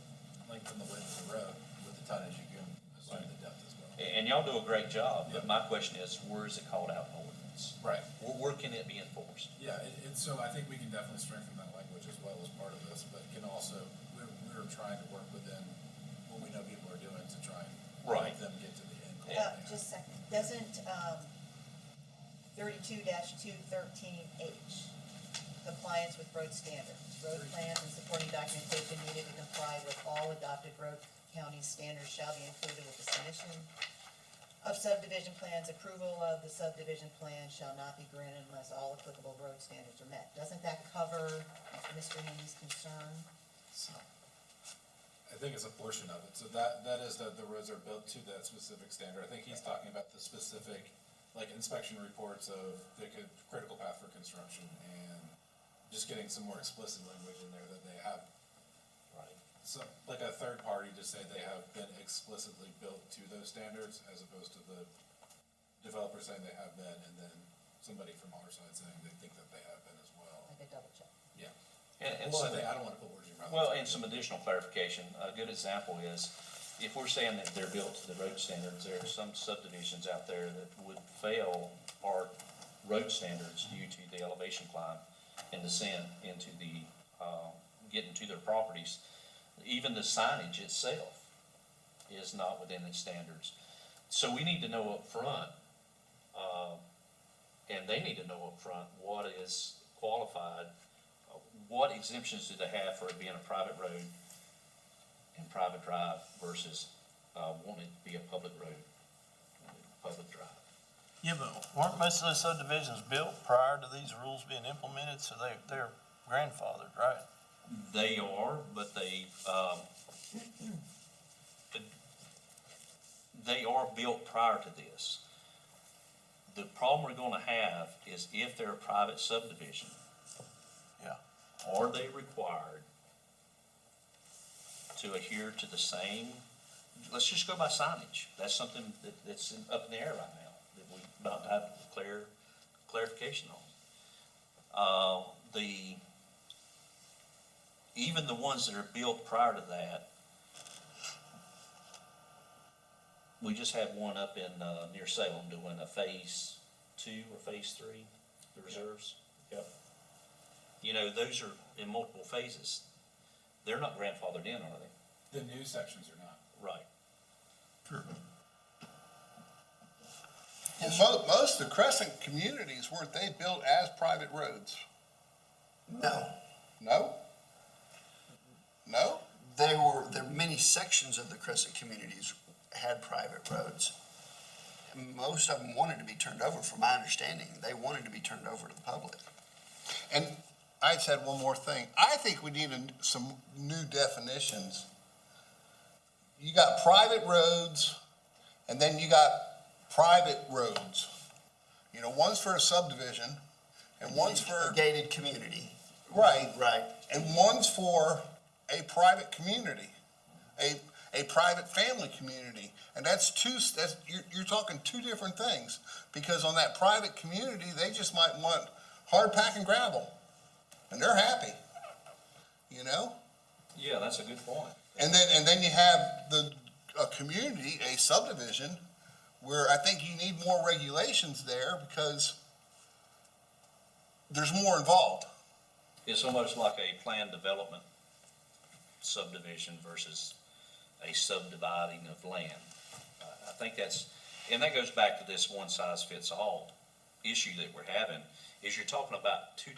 Speaker 4: length and the width of the road. With the tonnage, you can assume the depth as well.
Speaker 7: And y'all do a great job, but my question is, where is it called out in ordinance?
Speaker 4: Right.
Speaker 7: Where can it be enforced?
Speaker 4: Yeah, so I think we can definitely strengthen that language as well as part of this, but can also, we're trying to work within what we know people are doing to try and
Speaker 7: Right.
Speaker 4: help them get to the end goal.
Speaker 5: Just a second, doesn't, 32-213H, compliance with road standards, road plans and supporting documentation needed to comply with all adopted road county standards shall be included with the submission of subdivision plans. Approval of the subdivision plan shall not be granted unless all applicable road standards are met. Doesn't that cover Mr. Haney's concern?
Speaker 4: So, I think it's a portion of it, so that is that the roads are built to that specific standard. I think he's talking about the specific, like inspection reports of the critical path for construction, and just getting some more explicit language in there that they have.
Speaker 7: Right.
Speaker 4: So, like a third party to say they have been explicitly built to those standards, as opposed to the developer saying they have been, and then somebody from our side saying they think that they have been as well.
Speaker 5: Like a double check.
Speaker 4: Yeah.
Speaker 7: And
Speaker 4: Well,
Speaker 7: some-
Speaker 4: I don't wanna put words in your mouth.
Speaker 7: Well, and some additional clarification, a good example is, if we're saying that they're built to the road standards, there are some subdivisions out there that would fail our road standards due to the elevation climb and descent into the, getting to their properties. Even the signage itself is not within its standards. So we need to know up front, and they need to know up front what is qualified, what exemptions do they have for it being a private road and private drive versus, wanting it to be a public road, public drive.
Speaker 2: Yeah, but weren't most of those subdivisions built prior to these rules being implemented, so they're grandfathered, right?
Speaker 7: They are, but they are built prior to this. The problem we're gonna have is if they're a private subdivision.
Speaker 2: Yeah.
Speaker 7: Are they required to adhere to the same, let's just go by signage. That's something that's up in the air right now, that we about to have clarification on. Even the ones that are built prior to that, we just had one up in, near Salem doing a phase 2 or phase 3, the reserves. Yep. You know, those are in multiple phases. They're not grandfathered in, are they?
Speaker 4: The new sections are not.
Speaker 7: Right.
Speaker 3: Well, most of the Crescent communities, weren't they built as private roads?
Speaker 1: No,
Speaker 3: No? No?
Speaker 1: there many sections of the Crescent communities had private roads. Most of them wanted to be turned over, from my understanding. They wanted to be turned over to the public.
Speaker 3: And I just had one more thing. I think we need some new definitions. You got private roads, and then you got private roads. You know, one's for a subdivision, and one's for,
Speaker 1: A gated community.
Speaker 3: right,
Speaker 1: Right.
Speaker 3: and one's for a private community, a private family community. And you're talking two different things, because on that private community, they just might want hard pack and gravel, and they're happy, you know?
Speaker 7: Yeah, that's a good point.
Speaker 3: And then you have a community, a subdivision, where I think you need more regulations there because there's more involved.
Speaker 7: It's almost like a planned development subdivision versus a subdividing of land. I think and that goes back to this one size fits all issue that we're having, is you're talking about two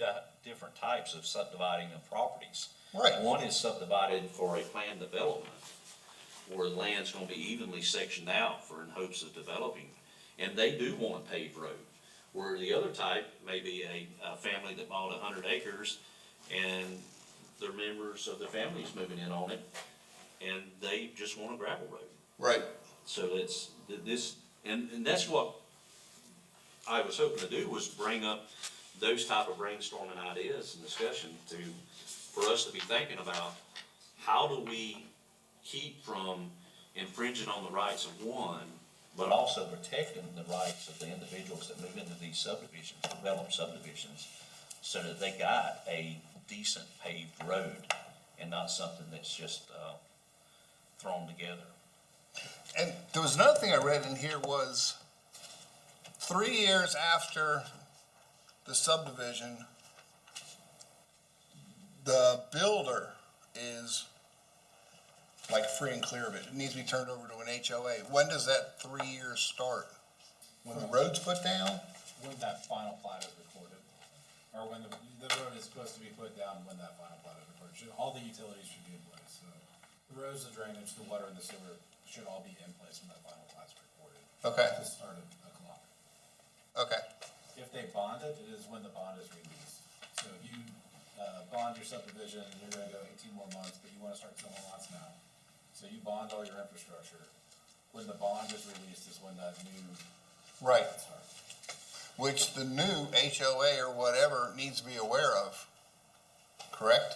Speaker 7: different types of subdividing of properties.
Speaker 3: Right.
Speaker 7: One is subdivided for a planned development, where the land's gonna be evenly sectioned out for in hopes of developing, and they do want a paved road. Where the other type may be a family that bought 100 acres, and their members of their family's moving in on it, and they just want a gravel road.
Speaker 3: Right.
Speaker 7: So it's, and that's what I was hoping to do, was bring up those type of brainstorming ideas and discussion for us to be thinking about, how do we keep from infringing on the rights of one, but also protecting the rights of the individuals that move into these subdivisions, developed subdivisions, so that they got a decent paved road and not something that's just, thrown together.
Speaker 3: And there was another thing I read in here was 3 years after the subdivision, the builder is like free and clear of it. It needs to be turned over to an HOA. When does that 3 years start? When the road's put down?
Speaker 4: When that final plat is recorded, or when the road is supposed to be put down when that final plat is recorded. All the utilities should be in place, so the roads, the drainage, the water, and the sewer should all be in place when that final plat's recorded.
Speaker 3: Okay.
Speaker 4: To start a clock.
Speaker 3: Okay.
Speaker 4: If they bond it, it is when the bond is released. So if you, bond your subdivision, and you're gonna go 18 more months, but you wanna start selling lots now. So you bond all your infrastructure. When the bond is released is when that new
Speaker 3: Right.
Speaker 4: plat starts.
Speaker 3: Which the new HOA or whatever needs to be aware of. Correct?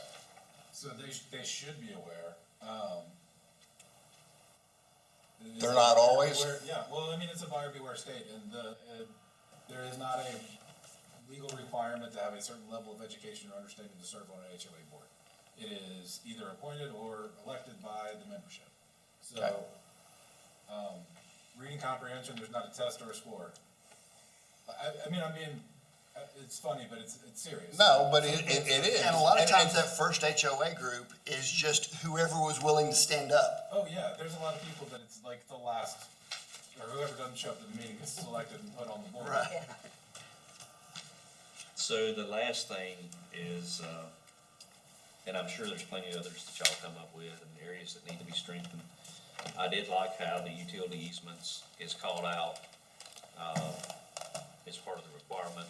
Speaker 4: So they should be aware. It is
Speaker 3: They're
Speaker 4: a
Speaker 3: not
Speaker 4: buyer
Speaker 3: always?
Speaker 4: beware- Yeah, well, I mean, it's a buyer beware state, and there is not a legal requirement to have a certain level of education or understanding to serve on an HOA board. It is either appointed or elected by the membership. So, reading comprehension, there's not a test or a score. I mean, it's funny, but it's serious.
Speaker 3: No, but it is.
Speaker 1: And a lot of
Speaker 3: And-
Speaker 1: times
Speaker 3: and-
Speaker 1: that first HOA group is just whoever was willing to stand up.
Speaker 4: Oh, yeah, there's a lot of people that it's like the last, or whoever doesn't show up to the meeting gets selected and put on the board.
Speaker 1: Right.
Speaker 5: Yeah.
Speaker 7: So the last thing is, and I'm sure there's plenty of others that y'all come up with and areas that need to be strengthened. I did like how the utility easements is called out. is part of the requirement,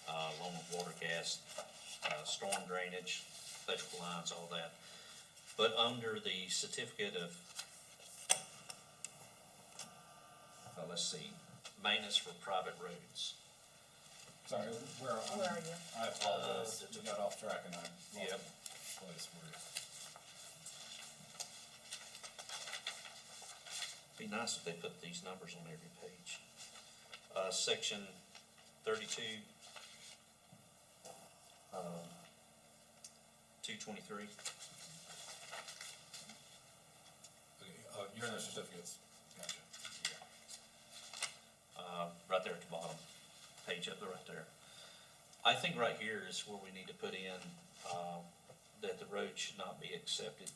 Speaker 7: along with water, gas, storm drainage, electrical lines, all that. But under the certificate of, let's see, maintenance for private roads.
Speaker 4: Sorry, where
Speaker 5: Where are you?
Speaker 4: I apologize, we got off track and I
Speaker 7: Yep.
Speaker 4: lost the place where.
Speaker 7: Be nice if they put these numbers on every page. Section 32, 223.
Speaker 4: Okay, you're in the certificates, gotcha.
Speaker 7: Right there at the bottom, page up there, right there. I think right here is where we need to put in, that the road should not be accepted,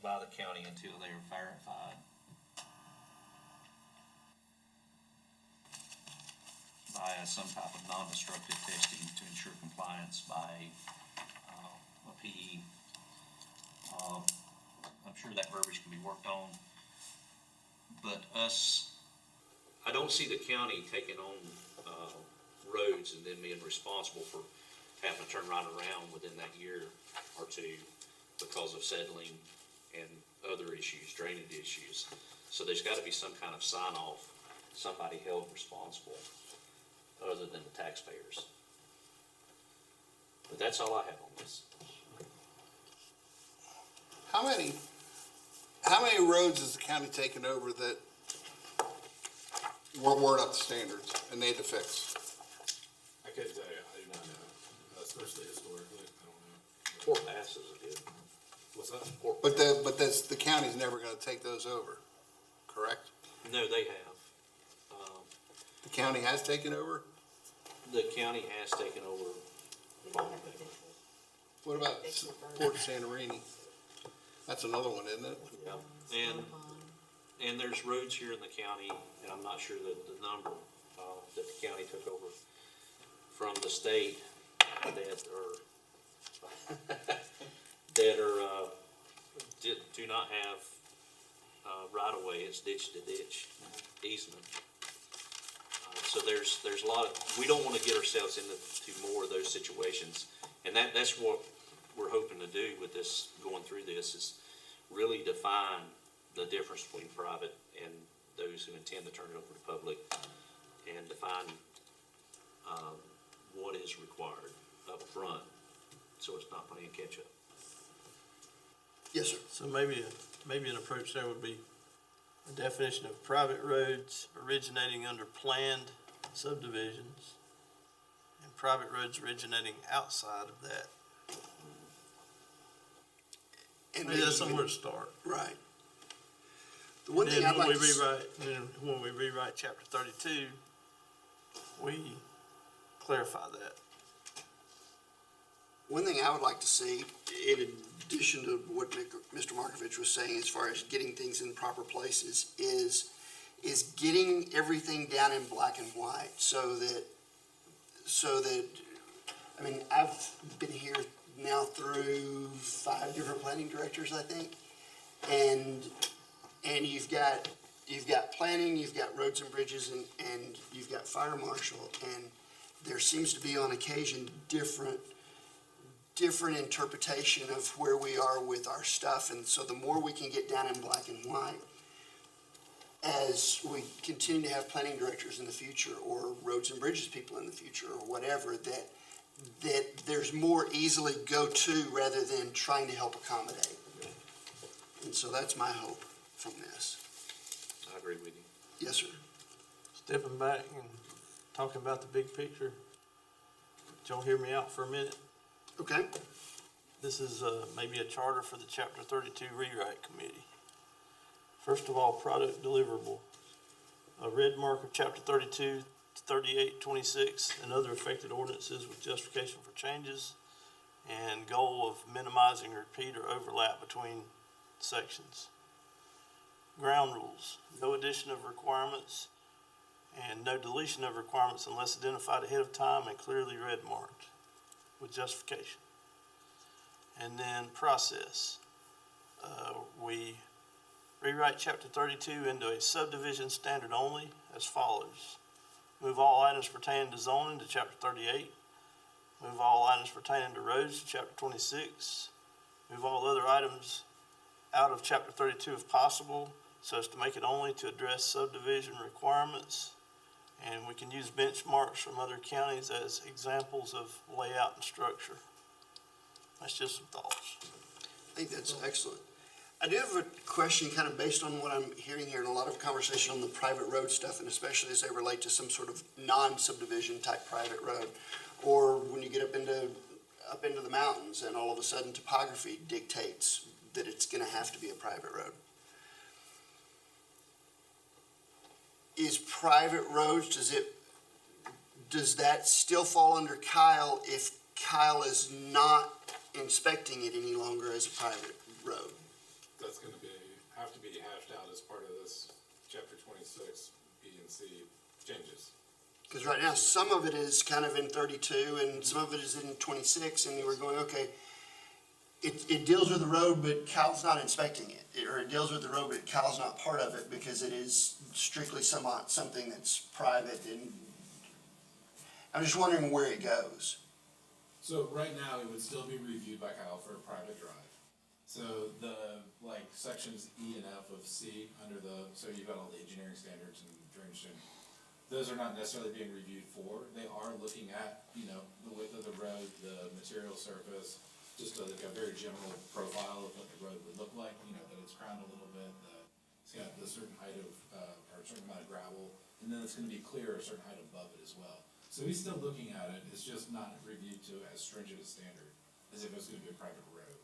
Speaker 7: by the county until they are verified by some type of non-destructive testing to ensure compliance by, a PE. I'm sure that verbiage can be worked on. But I don't see the county taking on, roads and then being responsible for having to turn right around within that year or two because of settling and other issues, drainage issues. So there's gotta be some kind of sign off, somebody held responsible, other than the taxpayers. But that's all I have on this.
Speaker 3: How many roads has the county taken over that weren't up to standards and they had to fix?
Speaker 4: I couldn't tell you, I do not know, especially historically, I don't know.
Speaker 7: Port Bass is a good.
Speaker 4: What's that?
Speaker 3: But the county's never gonna take those over, correct?
Speaker 7: No, they have.
Speaker 3: The county has taken over?
Speaker 7: The county has taken over.
Speaker 3: What about Port Santorini? That's another one, isn't it?
Speaker 7: Yeah, and there's roads here in the county, and I'm not sure the number, that the county took over from the state that do not have, right of way, it's ditch to ditch easement. So there's a lot of, we don't wanna get ourselves into more of those situations. And that's what we're hoping to do with this, going through this, is really define the difference between private and those who intend to turn it over to public, and define, what is required up front, so it's not playing catch up.
Speaker 1: Yes, sir.
Speaker 2: So maybe an approach there would be a definition of private roads originating under planned subdivisions and private roads originating outside of that.
Speaker 1: And
Speaker 2: Maybe that's
Speaker 1: maybe
Speaker 2: somewhere
Speaker 1: even-
Speaker 2: to start.
Speaker 1: Right. The one
Speaker 2: And
Speaker 1: thing
Speaker 2: then
Speaker 1: I'd like to,
Speaker 2: when we rewrite chapter 32, we clarify that.
Speaker 1: one thing I would like to see, in addition to what Mr. Markovich was saying, as far as getting things in proper places, is getting everything down in black and white, so that, I mean, I've been here now through 5 different planning directors, I think. And you've got planning, you've got roads and bridges, and you've got fire marshal, and there seems to be on occasion different interpretation of where we are with our stuff. And so the more we can get down in black and white, as we continue to have planning directors in the future, or roads and bridges people in the future, or whatever, that there's more easily go-to rather than trying to help accommodate. And so that's my hope from this.
Speaker 7: I agree with you.
Speaker 1: Yes, sir.
Speaker 2: Stepping back and talking about the big picture, did y'all hear me out for a minute?
Speaker 1: Okay.
Speaker 2: This is maybe a charter for the Chapter 32 rewrite committee. First of all, product deliverable. A red mark of Chapter 32, 38, 26, and other affected ordinances with justification for changes, and goal of minimizing repeat or overlap between sections. Ground rules, no addition of requirements and no deletion of requirements unless identified ahead of time and clearly red marked with justification. And then process. We Rewrite chapter 32 into a subdivision standard only as follows. Move all items pertaining to zoning to chapter 38. Move all items pertaining to roads to chapter 26. Move all other items out of chapter 32 if possible, so as to make it only to address subdivision requirements. And we can use benchmarks from other counties as examples of layout and structure. That's just some thoughts.
Speaker 1: I think that's excellent. I do have a question kind of based on what I'm hearing here and a lot of conversation on the private road stuff, and especially as they relate to some sort of non-subdivision type private road. Or when you get up into the mountains and all of a sudden topography dictates that it's gonna have to be a private road. Is private roads, does that still fall under Kyle if Kyle is not inspecting it any longer as a private road?
Speaker 4: That's gonna have to be hashed out as part of this chapter 26 B and C changes.
Speaker 1: Because right now, some of it is kind of in 32 and some of it is in 26, and we're going, okay, it deals with the road, but Kyle's not inspecting it. Or it deals with the road, but Kyle's not part of it because it is strictly something that's private. And I'm just wondering where it goes.
Speaker 4: So right now, it would still be reviewed by Kyle for a private drive. So the, like, sections E and F of C under so you've got all the engineering standards and drainage standards. Those are not necessarily being reviewed for. They are looking at, the width of the road, the material surface, just like a very general profile of what the road would look like, that it's crowned a little bit, that it's got a certain height of, or a certain amount of gravel, and then it's gonna be clear a certain height above it as well. So he's still looking at it, it's just not reviewed to as stringent a standard as if it was gonna be a private road.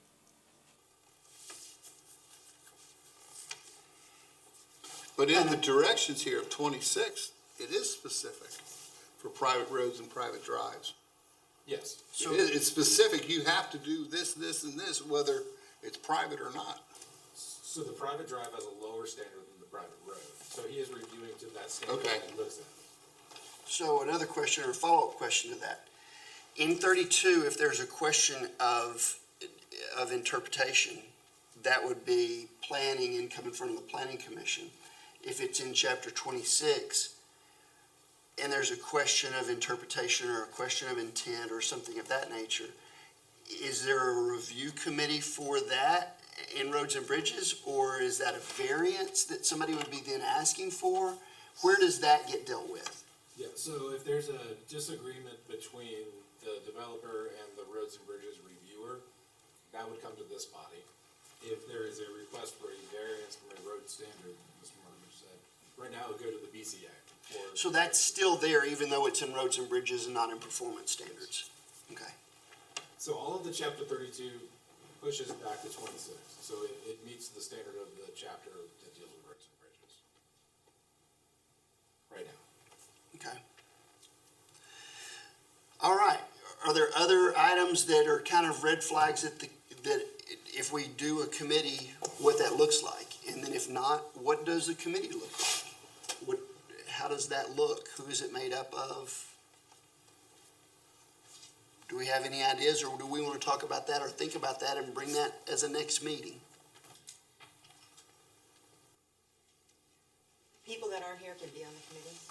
Speaker 3: But in the directions here of 26, it is specific for private roads and private drives.
Speaker 4: Yes.
Speaker 3: It's specific, you have to do this, this, and this, whether it's private or not.
Speaker 4: So the private drive has a lower standard than the private road, so he is reviewing to that standard
Speaker 3: Okay.
Speaker 4: that he looks at.
Speaker 1: So another question or follow-up question to that. In 32, if there's a question of interpretation, that would be planning and come in front of the planning commission. If it's in chapter 26, and there's a question of interpretation or a question of intent or something of that nature, is there a review committee for that in roads and bridges? Or is that a variance that somebody would be then asking for? Where does that get dealt with?
Speaker 4: Yeah, so if there's a disagreement between the developer and the roads and bridges reviewer, that would come to this body. If there is a request for a variance from a road standard, Mr. Martin said, right now it would go to the BCA.
Speaker 1: So that's still there even though it's in roads and bridges and not in performance standards? Okay.
Speaker 4: So all of the chapter 32 pushes back to 26, so it meets the standard of the chapter that deals with roads and bridges. Right now.
Speaker 1: Okay. All right. Are there other items that are kind of red flags that if we do a committee, what that looks like? And then if not, what does the committee look like? How does that look? Who is it made up of? Do we have any ideas, or do we want to talk about that or think about that and bring that as a next meeting?
Speaker 8: People that aren't here can be on the committees.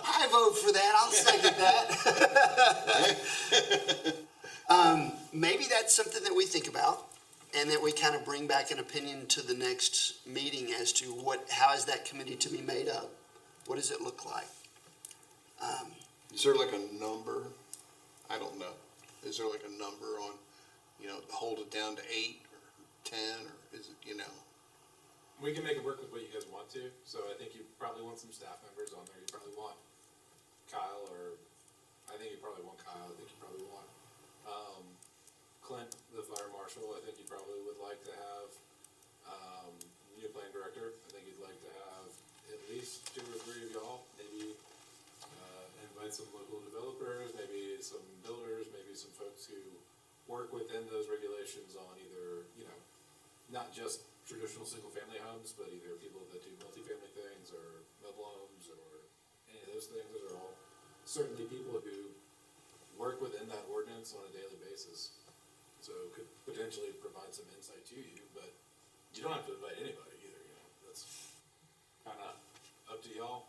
Speaker 1: I vote for that. I'll second that. Maybe that's something that we think about and that we kind of bring back an opinion to the next meeting as to how is that committee to be made up? What does it look like?
Speaker 3: Is there like a number? I don't know. Is there like a number on, hold it down to 8 or 10, or is it,
Speaker 4: We can make it work with what you guys want to, so I think you probably want some staff members on there. You probably want Kyle, I think you probably want Kyle. I think you probably want Clint, the fire marshal. I think you probably would like to have new plan director. I think you'd like to have at least 2 or 3 of y'all, maybe invite some local developers, maybe some builders, maybe some folks who work within those regulations on either, not just traditional single-family homes, but either people that do multifamily things or mobile homes or any of those things. Those are all certainly people who work within that ordinance on a daily basis. So could potentially provide some insight to you, but you don't have to invite anybody either, that's kinda up to y'all.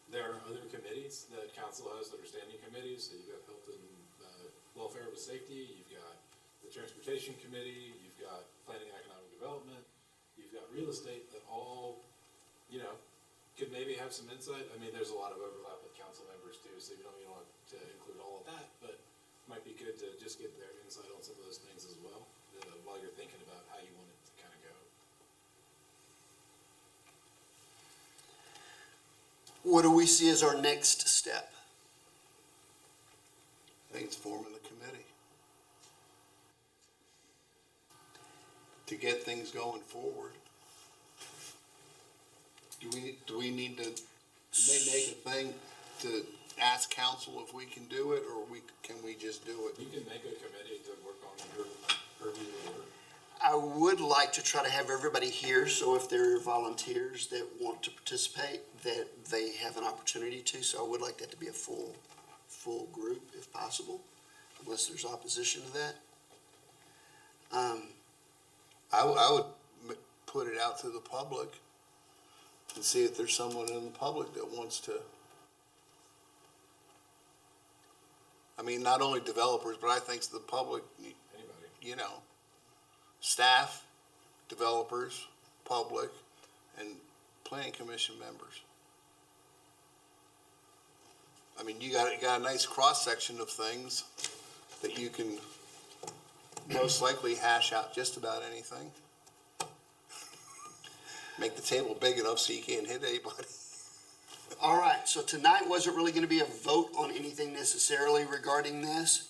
Speaker 4: There are other committees that council has that are standing committees, so you've got health and, welfare with safety, you've got the transportation committee, you've got planning and economic development, you've got real estate that all, could maybe have some insight. I mean, there's a lot of overlap with council members too, so you don't want to include all of that, but it might be good to just get their insight on some of those things as well, while you're thinking about how you want it to kind of go.
Speaker 1: What do we see as our next step?
Speaker 3: I think it's forming the committee. To get things going forward. Do we need to make a thing to ask council if we can do it, or can we just do it?
Speaker 4: You can make a committee to work on your purview or
Speaker 1: I would like to try to have everybody here, so if there are volunteers that want to participate, that they have an opportunity to. So I would like that to be a full group if possible, unless there's opposition to that.
Speaker 3: I would put it out to the public and see if there's someone in the public that wants to. I mean, not only developers, but I think the public,
Speaker 4: anybody.
Speaker 3: Staff, developers, public, and planning commission members. I mean, you got a nice cross-section of things that you can most likely hash out just about anything. Make the table big enough so you can't hit anybody.
Speaker 1: All right, so tonight wasn't really going to be a vote on anything necessarily regarding this.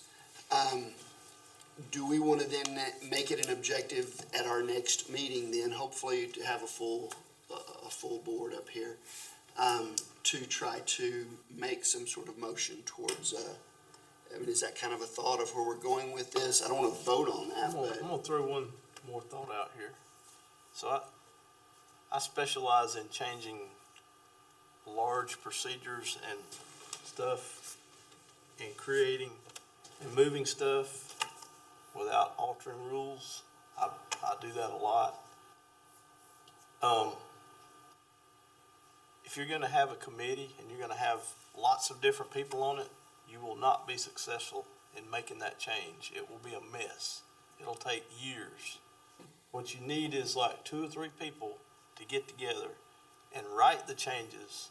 Speaker 1: Do we want to then make it an objective at our next meeting then, hopefully to have a full board up here, to try to make some sort of motion towards, is that kind of a thought of where we're going with this? I don't want to vote on that,
Speaker 2: I'm
Speaker 1: but.
Speaker 2: gonna throw one more thought out here. So I specialize in changing large procedures and stuff, and creating and moving stuff without altering rules. I do that a lot. If you're gonna have a committee and you're gonna have lots of different people on it, you will not be successful in making that change. It will be a mess. It'll take years. What you need is like 2 or 3 people to get together and write the changes,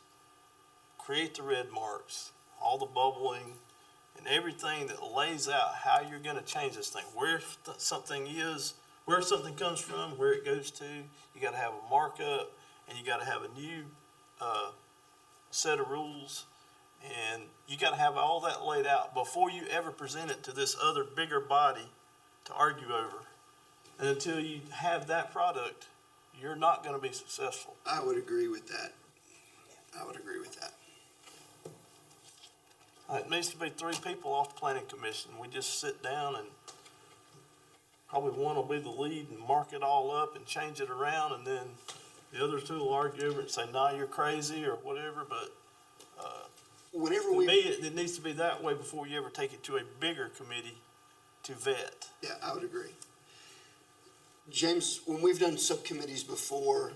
Speaker 2: create the red marks, all the bubbling, and everything that lays out how you're gonna change this thing, where something is, where something comes from, where it goes to. You gotta have a markup, and you gotta have a new set of rules, and you gotta have all that laid out before you ever present it to this other bigger body to argue over. And until you have that product, you're not gonna be successful.
Speaker 1: I would agree with that.
Speaker 2: It needs to be 3 people off the planning commission. We just sit down and probably one will be the lead and mark it all up and change it around, and then the other 2 will argue over it and say, nah, you're crazy or whatever, but
Speaker 1: Whenever
Speaker 2: to
Speaker 1: we.
Speaker 2: me, it needs to be that way before you ever take it to a bigger committee to vet.
Speaker 1: Yeah, I would agree. James, when we've done subcommittees before,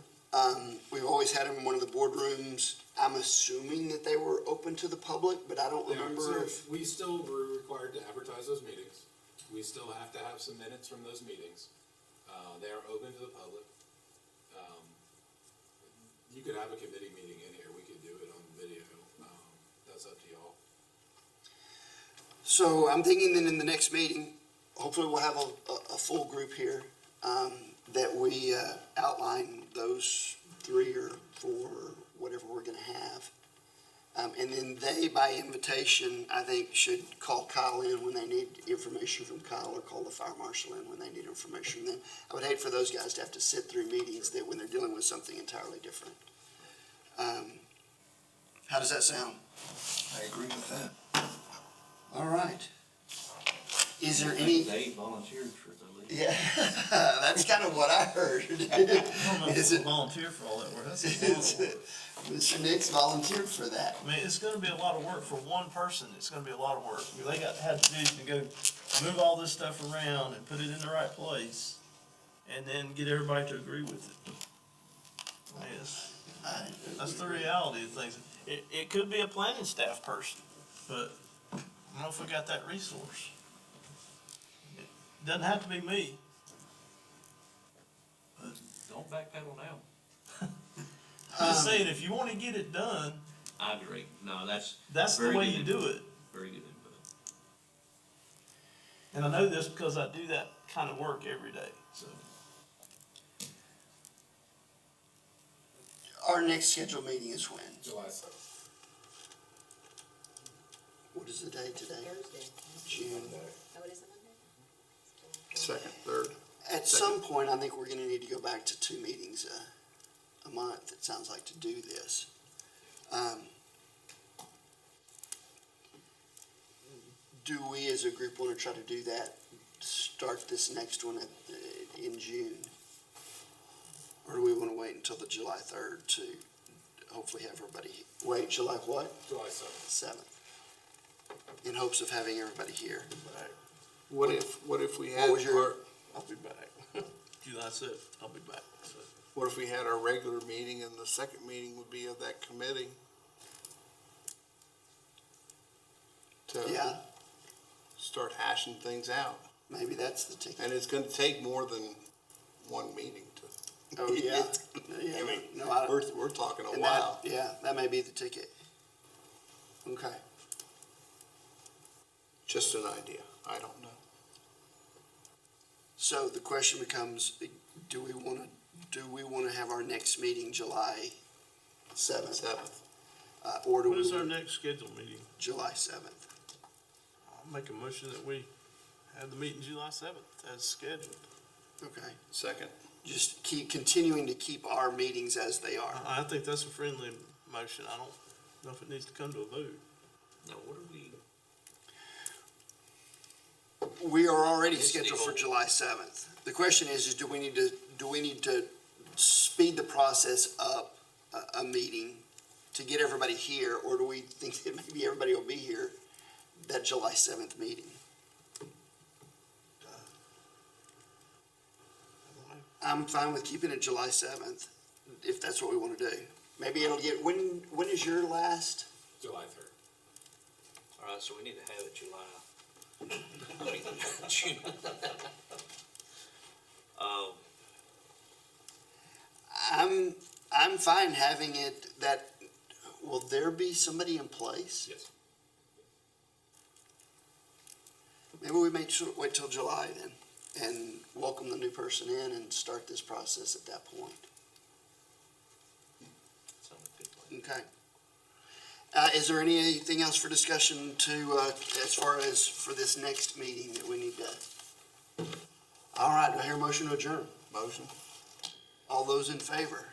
Speaker 1: we've always had them in one of the boardrooms. I'm assuming that they were open to the public, but I don't remember if.
Speaker 4: We still were required to advertise those meetings. We still have to have some minutes from those meetings. They are open to the public. You could have a committee meeting in here. We could do it on video. That's up to y'all.
Speaker 1: So I'm thinking that in the next meeting, hopefully we'll have a full group here, that we outline those 3 or 4, whatever we're gonna have. And then they, by invitation, I think, should call Kyle in when they need information from Kyle, or call the fire marshal in when they need information from them. I would hate for those guys to have to sit through meetings that when they're dealing with something entirely different. How does that sound?
Speaker 9: I agree with that.
Speaker 1: All right. Is there any?
Speaker 7: Dave volunteered for the lead.
Speaker 1: Yeah, that's kind of what I heard.
Speaker 2: I don't know if we'll volunteer for all that work. That's a lot of work.
Speaker 1: Mr. Nix volunteered for that.
Speaker 2: I mean, it's gonna be a lot of work for one had to do is to go move all this stuff around and put it in the right place. and then get everybody to agree with it. Yes, that's the reality of things. It could be a planning staff person, but I don't know if we got that resource. It doesn't have to be me.
Speaker 7: Don't backpedal now.
Speaker 2: I'm just saying, if you wanna get it done,
Speaker 7: I agree. No, that's
Speaker 2: that's the
Speaker 7: very
Speaker 2: way
Speaker 7: good
Speaker 2: you do
Speaker 7: input.
Speaker 2: it.
Speaker 7: Very good input.
Speaker 2: And I know this because I do that kind of work every day, so.
Speaker 1: Our next scheduled meeting is when?
Speaker 4: July 7th.
Speaker 1: What is the date today?
Speaker 8: Thursday.
Speaker 1: June.
Speaker 8: Oh, it is a Monday?
Speaker 3: Second, third.
Speaker 1: At some point, I think we're gonna need to go back to 2 meetings a month, it sounds like, to do this. Do we as a group wanna try to do that, start this next one in June? Or do we wanna wait until the July 3rd to hopefully have everybody, wait, July what?
Speaker 4: July 7th.
Speaker 1: 7th? In hopes of having everybody here.
Speaker 3: What if we had,
Speaker 1: What was your?
Speaker 3: our-
Speaker 1: I'll be back.
Speaker 2: July 7th, I'll be back, so.
Speaker 3: what if we had our regular meeting and the second meeting would be of that committee? To
Speaker 1: Yeah,
Speaker 3: start hashing things out.
Speaker 1: maybe that's the ticket.
Speaker 3: And it's gonna take more than one meeting to.
Speaker 1: Oh, yeah. Yeah,
Speaker 3: I mean,
Speaker 1: no, I-
Speaker 3: we're talking a
Speaker 1: and
Speaker 3: while.
Speaker 1: that, yeah, that may be the ticket. Okay.
Speaker 3: Just an idea. I don't know.
Speaker 1: So the question becomes, do we want to have our next meeting July 7th?
Speaker 3: 7th.
Speaker 1: Or do
Speaker 2: What is
Speaker 1: we,
Speaker 2: our next scheduled meeting?
Speaker 1: July 7th?
Speaker 2: I'll make a motion that we have the meeting July 7th as scheduled.
Speaker 1: Okay.
Speaker 3: Second.
Speaker 1: Just continuing to keep our meetings as they are.
Speaker 2: I think that's a friendly motion. I don't know if it needs to come to a vote.
Speaker 7: Now, what are we,
Speaker 1: We are already
Speaker 7: Yes,
Speaker 1: scheduled for
Speaker 7: Nicole.
Speaker 1: July 7th. The question is do we need to speed the process up a meeting to get everybody here, or do we think that maybe everybody will be here that July 7th meeting? I'm fine with keeping it July 7th, if that's what we want to do. Maybe it'll get, when is your last?
Speaker 4: July 3rd.
Speaker 7: all right, so we need to have it July. I mean, June.
Speaker 1: I'm fine having it that, will there be somebody in place?
Speaker 4: Yes.
Speaker 1: Maybe we may wait till July then and welcome the new person in and start this process at that point.
Speaker 7: Sounds like a good plan.
Speaker 1: Okay. Is there anything else for discussion as far as for this next meeting that we need to? All right, do I hear a motion to adjourn?
Speaker 3: Motion.
Speaker 1: All those in favor?